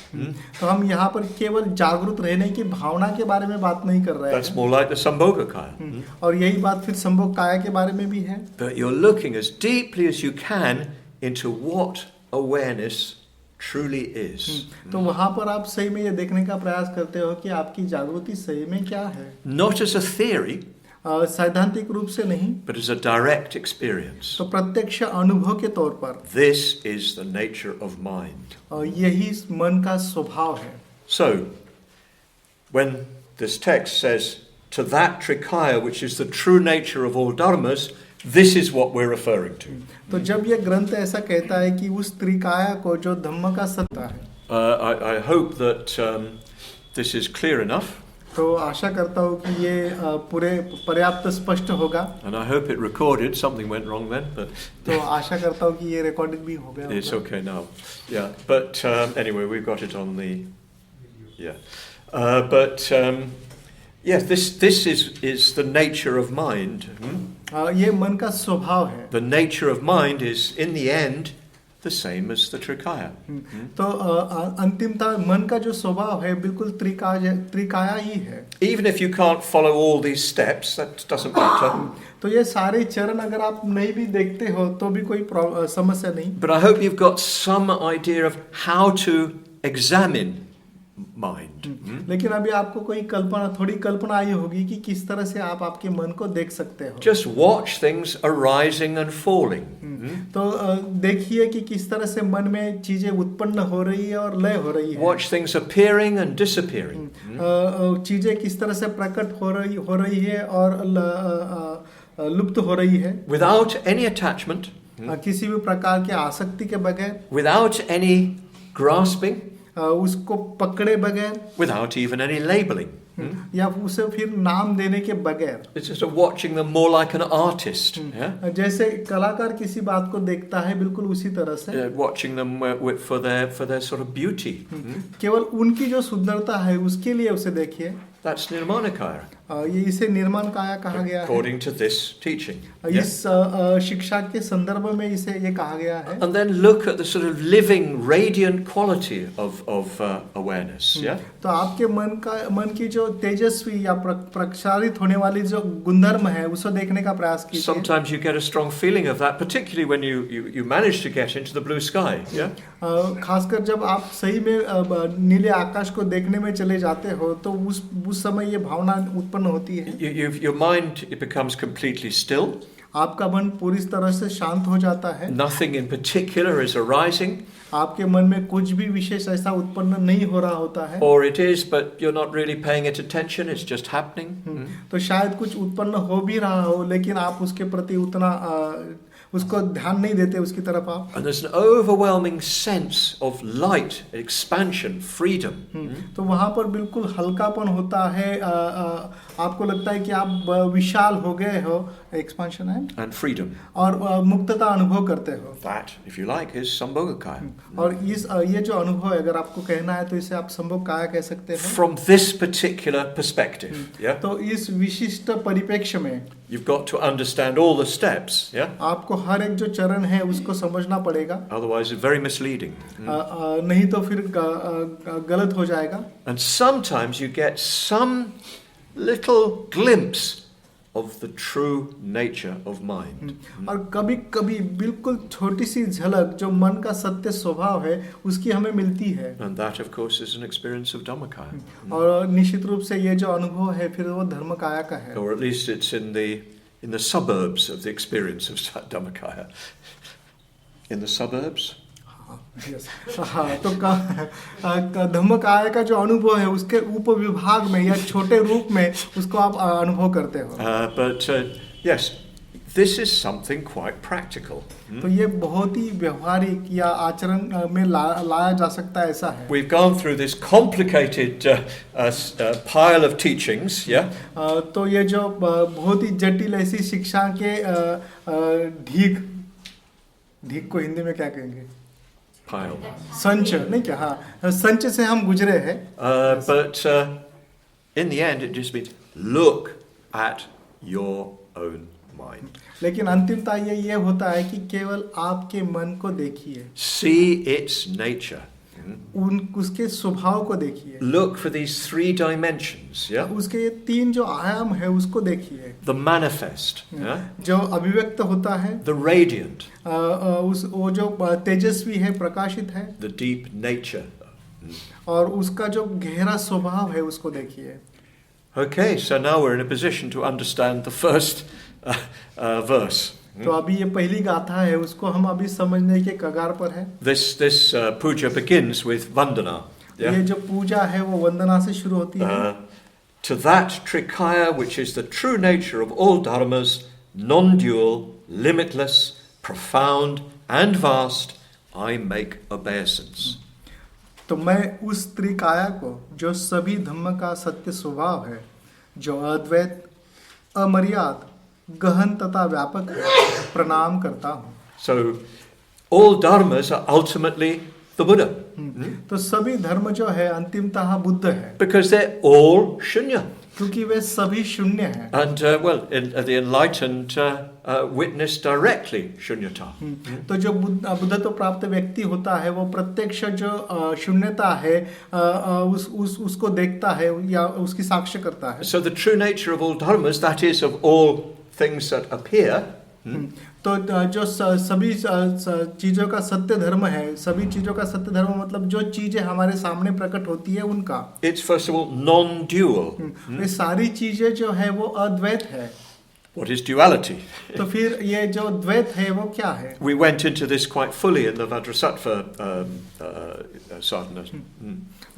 Speaker 2: तो हम यहाँ पर केवल जागरूक रहने की भावना के बारे में बात नहीं कर रहे हैं.
Speaker 1: That's more like the Sambhogakaya.
Speaker 2: और यही बात फिर संभोग काया के बारे में भी है.
Speaker 1: But you're looking as deeply as you can into what awareness truly is.
Speaker 2: तो वहाँ पर आप सही में ये देखने का प्रयास करते हो कि आपकी जागृति सही में क्या है.
Speaker 1: Not as a theory,
Speaker 2: सैद्धांतिक रूप से नहीं,
Speaker 1: but as a direct experience.
Speaker 2: तो प्रत्यक्ष अनुभव के तौर पर.
Speaker 1: This is the nature of mind.
Speaker 2: यही मन का स्वभाव है.
Speaker 1: So, when this text says, to that Trikaya, which is the true nature of all dharmas, this is what we're referring to.
Speaker 2: तो जब ये ग्रंथ ऐसा कहता है कि उस त्रिकाया को जो धम्म का सत्ता है.
Speaker 1: I hope that this is clear enough.
Speaker 2: तो आशा करता हूँ कि ये पूरे पर्याप्त स्पष्ट होगा.
Speaker 1: And I hope it recorded. Something went wrong then, but
Speaker 2: तो आशा करता हूँ कि ये रिकॉर्डिंग भी हो गया.
Speaker 1: It's okay now. Yeah, but anyway, we've got it on the. Yeah, but yes, this is the nature of mind.
Speaker 2: ये मन का स्वभाव है.
Speaker 1: The nature of mind is, in the end, the same as the Trikaya.
Speaker 2: तो अंतिमता मन का जो स्वभाव है बिल्कुल त्रिकाया ही है.
Speaker 1: Even if you can't follow all these steps, that doesn't matter.
Speaker 2: तो ये सारे चरण अगर आप नहीं भी देखते हो तो भी कोई समस्या नहीं.
Speaker 1: But I hope you've got some idea of how to examine mind.
Speaker 2: लेकिन अभी आपको थोड़ी कल्पना आई होगी कि किस तरह से आप आपके मन को देख सकते हो.
Speaker 1: Just watch things arising and falling.
Speaker 2: तो देखिए कि किस तरह से मन में चीजें उत्पन्न हो रही है और लय हो रही है.
Speaker 1: Watch things appearing and disappearing.
Speaker 2: चीजें किस तरह से प्रकट हो रही है और लुप्त हो रही है.
Speaker 1: Without any attachment.
Speaker 2: किसी भी प्रकार के आसक्ति के बगैर,
Speaker 1: without any grasping,
Speaker 2: उसको पकड़े बगैर,
Speaker 1: without even any labeling.
Speaker 2: या उसे फिर नाम देने के बगैर.
Speaker 1: It's just watching them more like an artist. Yeah?
Speaker 2: जैसे कलाकार किसी बात को देखता है बिल्कुल उसी तरह से.
Speaker 1: Watching them for their sort of beauty.
Speaker 2: केवल उनकी जो सुंदरता है उसके लिए उसे देखिए.
Speaker 1: That's Nirmanakaya.
Speaker 2: ये इसे निर्माण काया कहा गया है.
Speaker 1: According to this teaching.
Speaker 2: इस शिक्षा के संदर्भ में इसे ये कहा गया है.
Speaker 1: And then look at the sort of living, radiant quality of awareness. Yeah.
Speaker 2: तो आपके मन की जो तेजस्वी या प्रक्षारित होने वाली जो गुणधर्म है उसे देखने का प्रयास कीजिए.
Speaker 1: Sometimes you get a strong feeling of that, particularly when you manage to get into the blue sky. Yeah.
Speaker 2: खासकर जब आप सही में नीले आकाश को देखने में चले जाते हो तो उस समय ये भावना उत्पन्न होती है.
Speaker 1: Your mind, it becomes completely still.
Speaker 2: आपका मन पूरी तरह से शांत हो जाता है.
Speaker 1: Nothing in particular is arising.
Speaker 2: आपके मन में कुछ भी विशेष ऐसा उत्पन्न नहीं हो रहा होता है.
Speaker 1: Or it is, but you're not really paying it attention. It's just happening.
Speaker 2: तो शायद कुछ उत्पन्न हो भी रहा हो लेकिन आप उसके प्रति उतना उसको ध्यान नहीं देते उसकी तरफ आप.
Speaker 1: And there's an overwhelming sense of light, expansion, freedom.
Speaker 2: तो वहाँ पर बिल्कुल हल्कापन होता है. आपको लगता है कि आप विशाल हो गए हो. Expansion
Speaker 1: and freedom.
Speaker 2: और मुक्तता अनुभव करते हो.
Speaker 1: That, if you like, is Sambhogakaya.
Speaker 2: और ये जो अनुभव है अगर आपको कहना है तो इसे आप संभोगकाया कह सकते हैं.
Speaker 1: From this particular perspective. Yeah.
Speaker 2: तो इस विशिष्ट परिप्रेक्ष्य में
Speaker 1: you've got to understand all the steps. Yeah.
Speaker 2: आपको हर एक जो चरण है उसको समझना पड़ेगा.
Speaker 1: Otherwise, it's very misleading.
Speaker 2: नहीं तो फिर गलत हो जाएगा.
Speaker 1: And sometimes you get some little glimpse of the true nature of mind.
Speaker 2: और कभी-कभी बिल्कुल छोटी सी झलक जो मन का सत्य स्वभाव है उसकी हमें मिलती है.
Speaker 1: And that, of course, is an experience of Dhammakaya.
Speaker 2: और निश्चित रूप से ये जो अनुभव है फिर वो धर्मकाया का है.
Speaker 1: Or at least it's in the suburbs of the experience of Dhammakaya. In the suburbs.
Speaker 2: हाँ तो धम्मकाया का जो अनुभव है उसके उपविभाग में या छोटे रूप में उसको आप अनुभव करते हो.
Speaker 1: But yes, this is something quite practical.
Speaker 2: तो ये बहुत ही व्यवहारिक या आचरण में लाया जा सकता है ऐसा है.
Speaker 1: We've gone through this complicated pile of teachings, yeah.
Speaker 2: तो ये जो बहुत ही जटिल ऐसी शिक्षा के ढीक को हिंदी में क्या कहेंगे?
Speaker 1: Pile.
Speaker 2: संच नहीं क्या? हाँ संच से हम गुजरे हैं.
Speaker 1: But in the end it just means look at your own mind.
Speaker 2: लेकिन अंतिमता ये होता है कि केवल आपके मन को देखिए.
Speaker 1: See its nature.
Speaker 2: उसके स्वभाव को देखिए.
Speaker 1: Look for these 3 dimensions, yeah.
Speaker 2: उसके ये 3 जो आयाम है उसको देखिए.
Speaker 1: The manifest, yeah.
Speaker 2: जो अभिव्यक्त होता है.
Speaker 1: The radiant.
Speaker 2: वो जो तेजस्वी है प्रकाशित है.
Speaker 1: The deep nature.
Speaker 2: और उसका जो गहरा स्वभाव है उसको देखिए.
Speaker 1: Okay, so now we're in a position to understand the first verse.
Speaker 2: तो अभी ये पहली गाथा है उसको हम अभी समझने के कगार पर है.
Speaker 1: This puja begins with vandana. Yeah?
Speaker 2: ये जो पूजा है वो वंदना से शुरू होती है.
Speaker 1: To that Trikaya which is the true nature of all dharmas, non-dual, limitless, profound and vast, I make obeisance.
Speaker 2: तो मैं उस त्रिकाया को जो सभी धम्म का सत्य स्वभाव है, जो अद्वैत, अमर्याद, गहन तथा व्यापक है, प्रणाम करता हूँ.
Speaker 1: So all dharmas are ultimately the Buddha.
Speaker 2: तो सभी धर्म जो है अंतिमतः बुद्ध है.
Speaker 1: Because they're all shunya.
Speaker 2: क्योंकि वे सभी शून्य हैं.
Speaker 1: And the enlightened witness directly shunyata.
Speaker 2: तो जो बुद्धत्व प्राप्त व्यक्ति होता है वो प्रत्यक्ष जो शून्यता है उसको देखता है या उसकी साक्ष्य करता है.
Speaker 1: So the true nature of all dharmas, that is of all things that appear.
Speaker 2: तो जो सभी चीजों का सत्य धर्म है, सभी चीजों का सत्य धर्म मतलब जो चीजें हमारे सामने प्रकट होती है उनका.
Speaker 1: It's first of all non-dual.
Speaker 2: ये सारी चीजें जो है वो अद्वैत है.
Speaker 1: What is duality?
Speaker 2: तो फिर ये जो द्वैत है वो क्या है?
Speaker 1: We went into this quite fully in the Vajrasattva sadhana.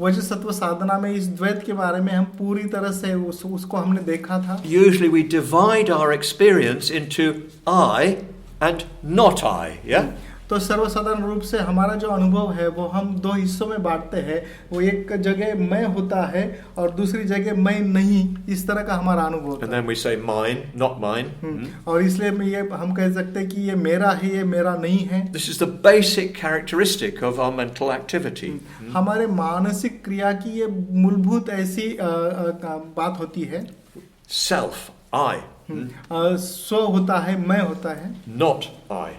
Speaker 2: वज्रसत्व साधना में इस द्वैत के बारे में हम पूरी तरह से उसको हमने देखा था.
Speaker 1: Usually we divide our experience into I and not I. Yeah?
Speaker 2: तो सर्वसाधारण रूप से हमारा जो अनुभव है वो हम दो हिस्सों में बांटते हैं। वो एक जगह मैं होता है और दूसरी जगह मैं नहीं, इस तरह का हमारा अनुभव होता
Speaker 1: And
Speaker 2: है।
Speaker 1: then we say mine, not mine.
Speaker 2: और इसलिए ये हम कह सकते हैं कि ये मेरा है, ये मेरा नहीं है।
Speaker 1: This is the basic characteristic of our mental activity.
Speaker 2: हमारे मानसिक क्रिया की ये मूलभूत ऐसी बात होती है।
Speaker 1: Self, I.
Speaker 2: स्व होता है, मैं होता है,
Speaker 1: Not I.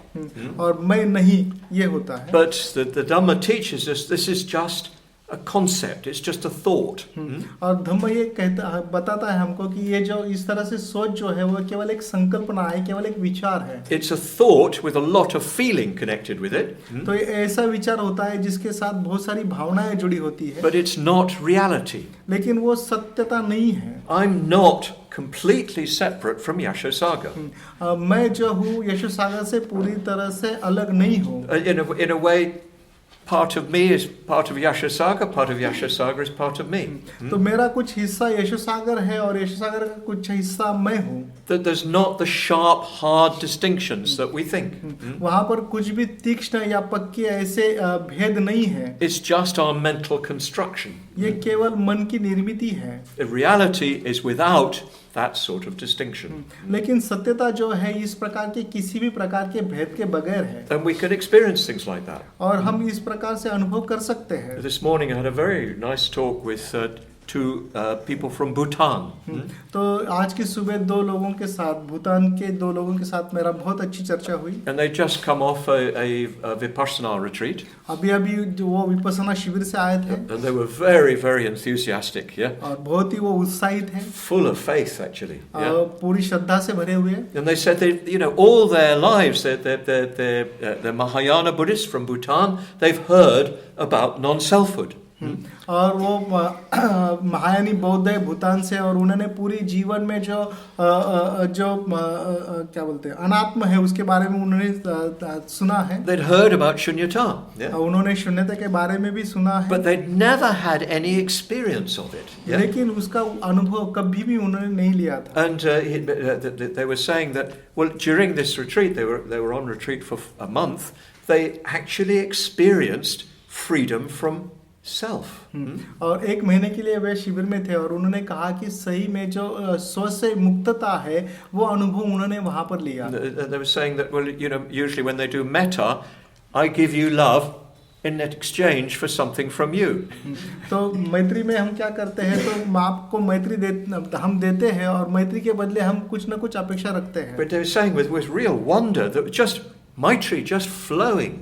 Speaker 2: और मैं नहीं ये होता है।
Speaker 1: But the Dhamma teaches us this is just a concept, it's just a thought.
Speaker 2: और धम्म ये बताता है हमको कि ये जो इस तरह से सोच जो है वो केवल एक संकल्पना है, केवल एक विचार है।
Speaker 1: It's a thought with a lot of feeling connected with it.
Speaker 2: तो ये ऐसा विचार होता है जिसके साथ बहुत सारी भावनाएं जुड़ी होती है,
Speaker 1: But it's not reality.
Speaker 2: लेकिन वो सत्यता नहीं है।
Speaker 1: I'm not completely separate from Yashosaga.
Speaker 2: मैं जो हूँ यशोसागर से पूरी तरह से अलग नहीं हूँ।
Speaker 1: In a way, part of me is part of Yashosaga, part of Yashosaga is part of me.
Speaker 2: तो मेरा कुछ हिस्सा यशोसागर है और यशोसागर का कुछ हिस्सा मैं हूँ।
Speaker 1: That there's not the sharp, hard distinctions that we think.
Speaker 2: वहाँ पर कुछ भी तीक्ष्ण या पक्के ऐसे भेद नहीं है।
Speaker 1: It's just our mental construction.
Speaker 2: ये केवल मन की निर्मिति है।
Speaker 1: The reality is without that sort of distinction.
Speaker 2: लेकिन सत्यता जो है इस प्रकार के किसी भी प्रकार के भेद के बगैर है।
Speaker 1: And we can experience things like that.
Speaker 2: और हम इस प्रकार से अनुभव कर सकते हैं।
Speaker 1: This morning I had a very nice talk with two people from Bhutan.
Speaker 2: तो आज की सुबह दो लोगों के साथ, भूटान के दो लोगों के साथ मेरा बहुत अच्छी चर्चा हुई।
Speaker 1: And they just come off a Vipassana retreat.
Speaker 2: अभी जो वो विपස්සना शिविर से आए थे।
Speaker 1: And they were very, very enthusiastic, yeah?
Speaker 2: और बहुत ही वो उत्साहित हैं।
Speaker 1: Full of faith, actually. Yeah?
Speaker 2: पूरी श्रद्धा से भरे हुए।
Speaker 1: And they said they, all their lives, they're Mahayana Buddhists from Bhutan, they've heard about non-selfhood.
Speaker 2: और वो महायानी बौद्ध है भूटान से, और उन्होंने पूरी जीवन में जो क्या बोलते हैं अनात्म है उसके बारे में उन्होंने सुना है।
Speaker 1: They'd heard about shunyata, yeah?
Speaker 2: उन्होंने शून्यता के बारे में भी सुना है,
Speaker 1: But they'd never had any experience of it. Yeah?
Speaker 2: लेकिन उसका अनुभव कभी भी उन्होंने नहीं लिया था।
Speaker 1: And they were saying that, well, during this retreat, they were on retreat for a month, they actually experienced freedom from self.
Speaker 2: और एक महीने के लिए वे शिविर में थे और उन्होंने कहा कि सही में जो स्व से मुक्तता है वो अनुभव उन्होंने वहां पर लिया।
Speaker 1: They were saying that, well, usually when they do metta, I give you love in exchange for something from you.
Speaker 2: तो मैत्री में हम क्या करते हैं, तो आपको मैत्री हम देते हैं और मैत्री के बदले हम कुछ न कुछ अपेक्षा रखते हैं।
Speaker 1: But they were saying with real wonder that just Maitri just flowing.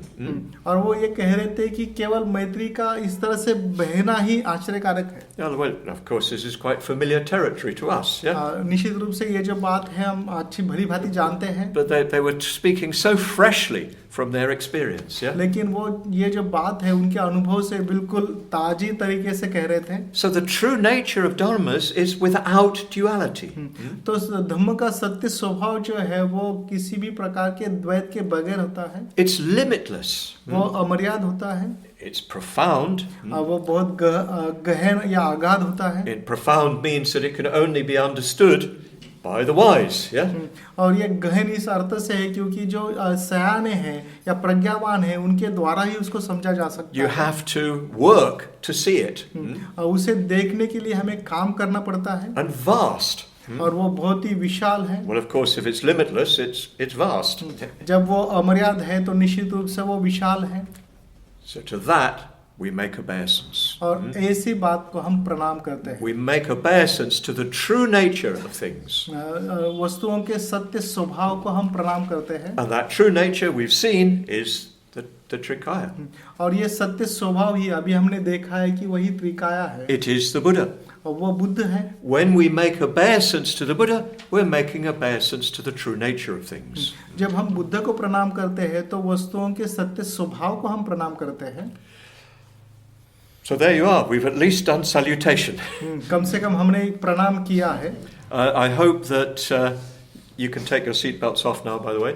Speaker 2: और वो ये कह रहे थे कि केवल मैत्री का इस तरह से बहना ही आश्चर्यकारक है।
Speaker 1: Well, of course, this is quite familiar territory to us. Yeah?
Speaker 2: निश्चित रूप से ये जो बात है हम अच्छी भली भांति जानते हैं।
Speaker 1: But they were speaking so freshly from their experience. Yeah?
Speaker 2: लेकिन वो ये जो बात है उनके अनुभव से बिल्कुल ताजी तरीके से कह रहे थे।
Speaker 1: So the true nature of dharmas is without duality.
Speaker 2: तो धम्म का सत्य स्वभाव जो है वो किसी भी प्रकार के द्वैत के बगैर होता है।
Speaker 1: It's limitless.
Speaker 2: वो अमर्याद होता है।
Speaker 1: It's profound.
Speaker 2: वो बहुत गहन या अगाध होता है।
Speaker 1: And profound means that it can only be understood by the wise. Yeah?
Speaker 2: और ये गहन इस अर्थ से है क्योंकि जो सयाने हैं या प्रज्ञावान हैं उनके द्वारा ही उसको समझा जा सकता है।
Speaker 1: You have to work to see it.
Speaker 2: उसे देखने के लिए हमें काम करना पड़ता है।
Speaker 1: And vast.
Speaker 2: और वो बहुत ही विशाल है।
Speaker 1: Well, of course, if it's limitless, it's vast.
Speaker 2: जब वो अमर्याद है तो निश्चित रूप से वो विशाल है।
Speaker 1: So to that we make obeisance.
Speaker 2: और ऐसी बात को हम प्रणाम करते हैं।
Speaker 1: We make obeisance to the true nature of things.
Speaker 2: वस्तुओं के सत्य स्वभाव को हम प्रणाम करते हैं।
Speaker 1: And that true nature we've seen is the Trikaya.
Speaker 2: और ये सत्य स्वभाव ही अभी हमने देखा है कि वही त्रिकाया है।
Speaker 1: It is the Buddha.
Speaker 2: और वो बुद्ध है।
Speaker 1: When we make obeisance to the Buddha, we're making obeisance to the true nature of things.
Speaker 2: जब हम बुद्ध को प्रणाम करते हैं तो वस्तुओं के सत्य स्वभाव को हम प्रणाम करते हैं।
Speaker 1: So there you are. We've at least done salutation.
Speaker 2: कम से कम हमने प्रणाम किया है।
Speaker 1: I hope that you can take your seat belts off now, by the way.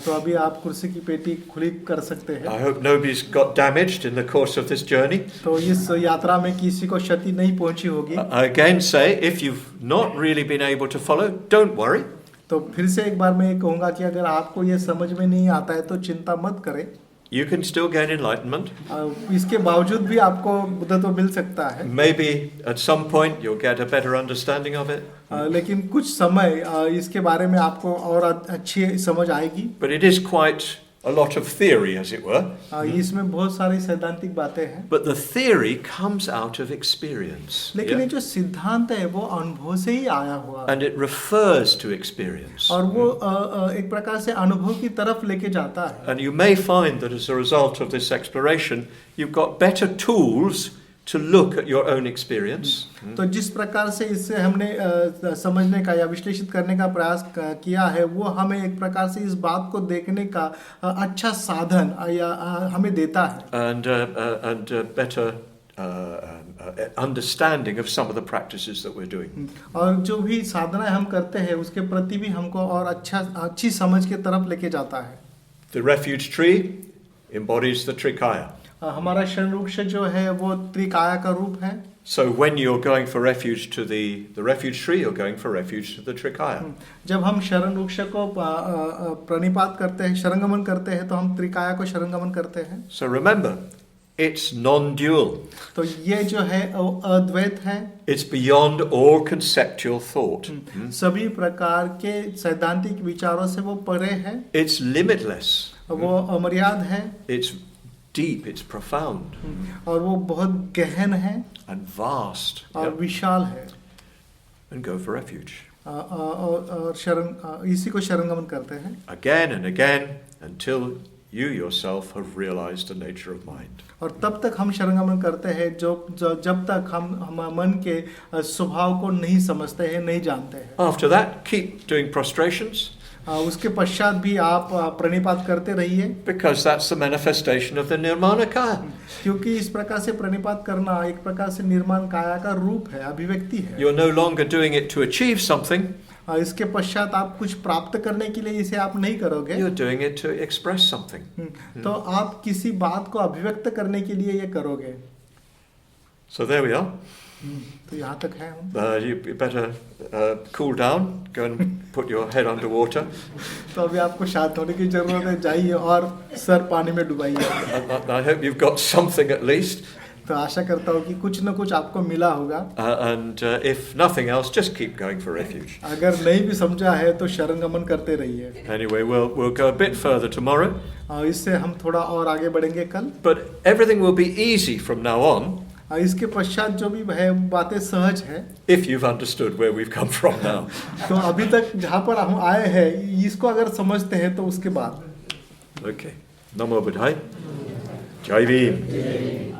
Speaker 2: तो अभी आप कुर्सी की पेटी खुली कर सकते हैं।
Speaker 1: I hope nobody's got damaged in the course of this journey.
Speaker 2: तो इस यात्रा में किसी को क्षति नहीं पहुंची होगी।
Speaker 1: I again say, if you've not really been able to follow, don't worry.
Speaker 2: तो फिर से एक बार मैं ये कहूँगा कि अगर आपको ये समझ में नहीं आता है तो चिंता मत करें।
Speaker 1: You can still gain enlightenment.
Speaker 2: इसके बावजूद भी आपको बुद्धत्व मिल सकता है।
Speaker 1: Maybe at some point you'll get a better understanding of it.
Speaker 2: लेकिन कुछ समय इसके बारे में आपको और अच्छी समझ आएगी।
Speaker 1: But it is quite a lot of theory, as it were.
Speaker 2: इसमें बहुत सारी सैद्धांतिक बातें हैं।
Speaker 1: But the theory comes out of experience.
Speaker 2: लेकिन ये जो सिद्धांत है वो अनुभव से ही आया हुआ है।
Speaker 1: And it refers to experience.
Speaker 2: और वो एक प्रकार से अनुभव की तरफ लेके जाता है।
Speaker 1: And you may find that as a result of this exploration, you've got better tools to look at your own experience.
Speaker 2: तो जिस प्रकार से इससे हमने समझने का या विश्लेषित करने का प्रयास किया है, वो हमें एक प्रकार से इस बात को देखने का अच्छा साधन या हमें देता है।
Speaker 1: And better understanding of some of the practices that we're doing.
Speaker 2: और जो भी साधना हम करते हैं उसके प्रति भी हमको और अच्छी समझ के तरफ लेके जाता है।
Speaker 1: The refuge tree embodies the Trikaya.
Speaker 2: हमारा शरण वृक्ष जो है वो त्रिकाया का रूप है।
Speaker 1: So when you're going for refuge to the refuge tree, you're going for refuge to the Trikaya.
Speaker 2: जब हम शरण वृक्ष को प्रणिपात करते हैं, शरणगमन करते हैं, तो हम त्रिकाया को शरणगमन करते हैं।
Speaker 1: So remember, it's non-dual.
Speaker 2: तो ये जो है अद्वैत है।
Speaker 1: It's beyond all conceptual thought.
Speaker 2: सभी प्रकार के सैद्धांतिक विचारों से वो परे है।
Speaker 1: It's limitless.
Speaker 2: वो अमर्याद है।
Speaker 1: It's deep, it's profound.
Speaker 2: और वो बहुत गहन है।
Speaker 1: And vast.
Speaker 2: और विशाल है।
Speaker 1: And go for refuge.
Speaker 2: और इसी को शरणगमन करते हैं।
Speaker 1: Again and again until you yourself have realized the nature of mind.
Speaker 2: और तब तक हम शरणगमन करते हैं जब तक हम मन के स्वभाव को नहीं समझते हैं, नहीं जानते हैं।
Speaker 1: After that, keep doing prostrations.
Speaker 2: उसके पश्चात भी आप प्रणिपात करते रहिए।
Speaker 1: Because that's the manifestation of the Nirmana Kaya.
Speaker 2: क्योंकि इस प्रकार से प्रणिपात करना एक प्रकार से निर्माण काया का रूप है, अभिव्यक्ति है।
Speaker 1: You're no longer doing it to achieve something.
Speaker 2: इसके पश्चात आप कुछ प्राप्त करने के लिए इसे आप नहीं करोगे।
Speaker 1: You're doing it to express something.
Speaker 2: तो आप किसी बात को अभिव्यक्त करने के लिए ये करोगे।
Speaker 1: So there we are.
Speaker 2: तो यहाँ तक है हम।
Speaker 1: You better cool down. Go and put your head under water.
Speaker 2: तो अभी आपको शांत होने की जरूरत है, जाइए और सर पानी में डुबाइए।
Speaker 1: I hope you've got something at least.
Speaker 2: तो आशा करता हूँ कि कुछ न कुछ आपको मिला होगा।
Speaker 1: And if nothing else, just keep going for refuge.
Speaker 2: अगर नहीं भी समझा है तो शरणगमन करते रहिए।
Speaker 1: Anyway, we'll go a bit further tomorrow.
Speaker 2: इससे हम थोड़ा और आगे बढ़ेंगे कल।
Speaker 1: But everything will be easy from now on.
Speaker 2: इसके पश्चात जो भी है बातें सहज है।
Speaker 1: If you've understood where we've come from now.
Speaker 2: तो अभी तक जहाँ पर हम आए हैं इसको अगर समझते हैं तो उसके बाद।
Speaker 1: Okay. Namo Buddhaya. Jai Bhim.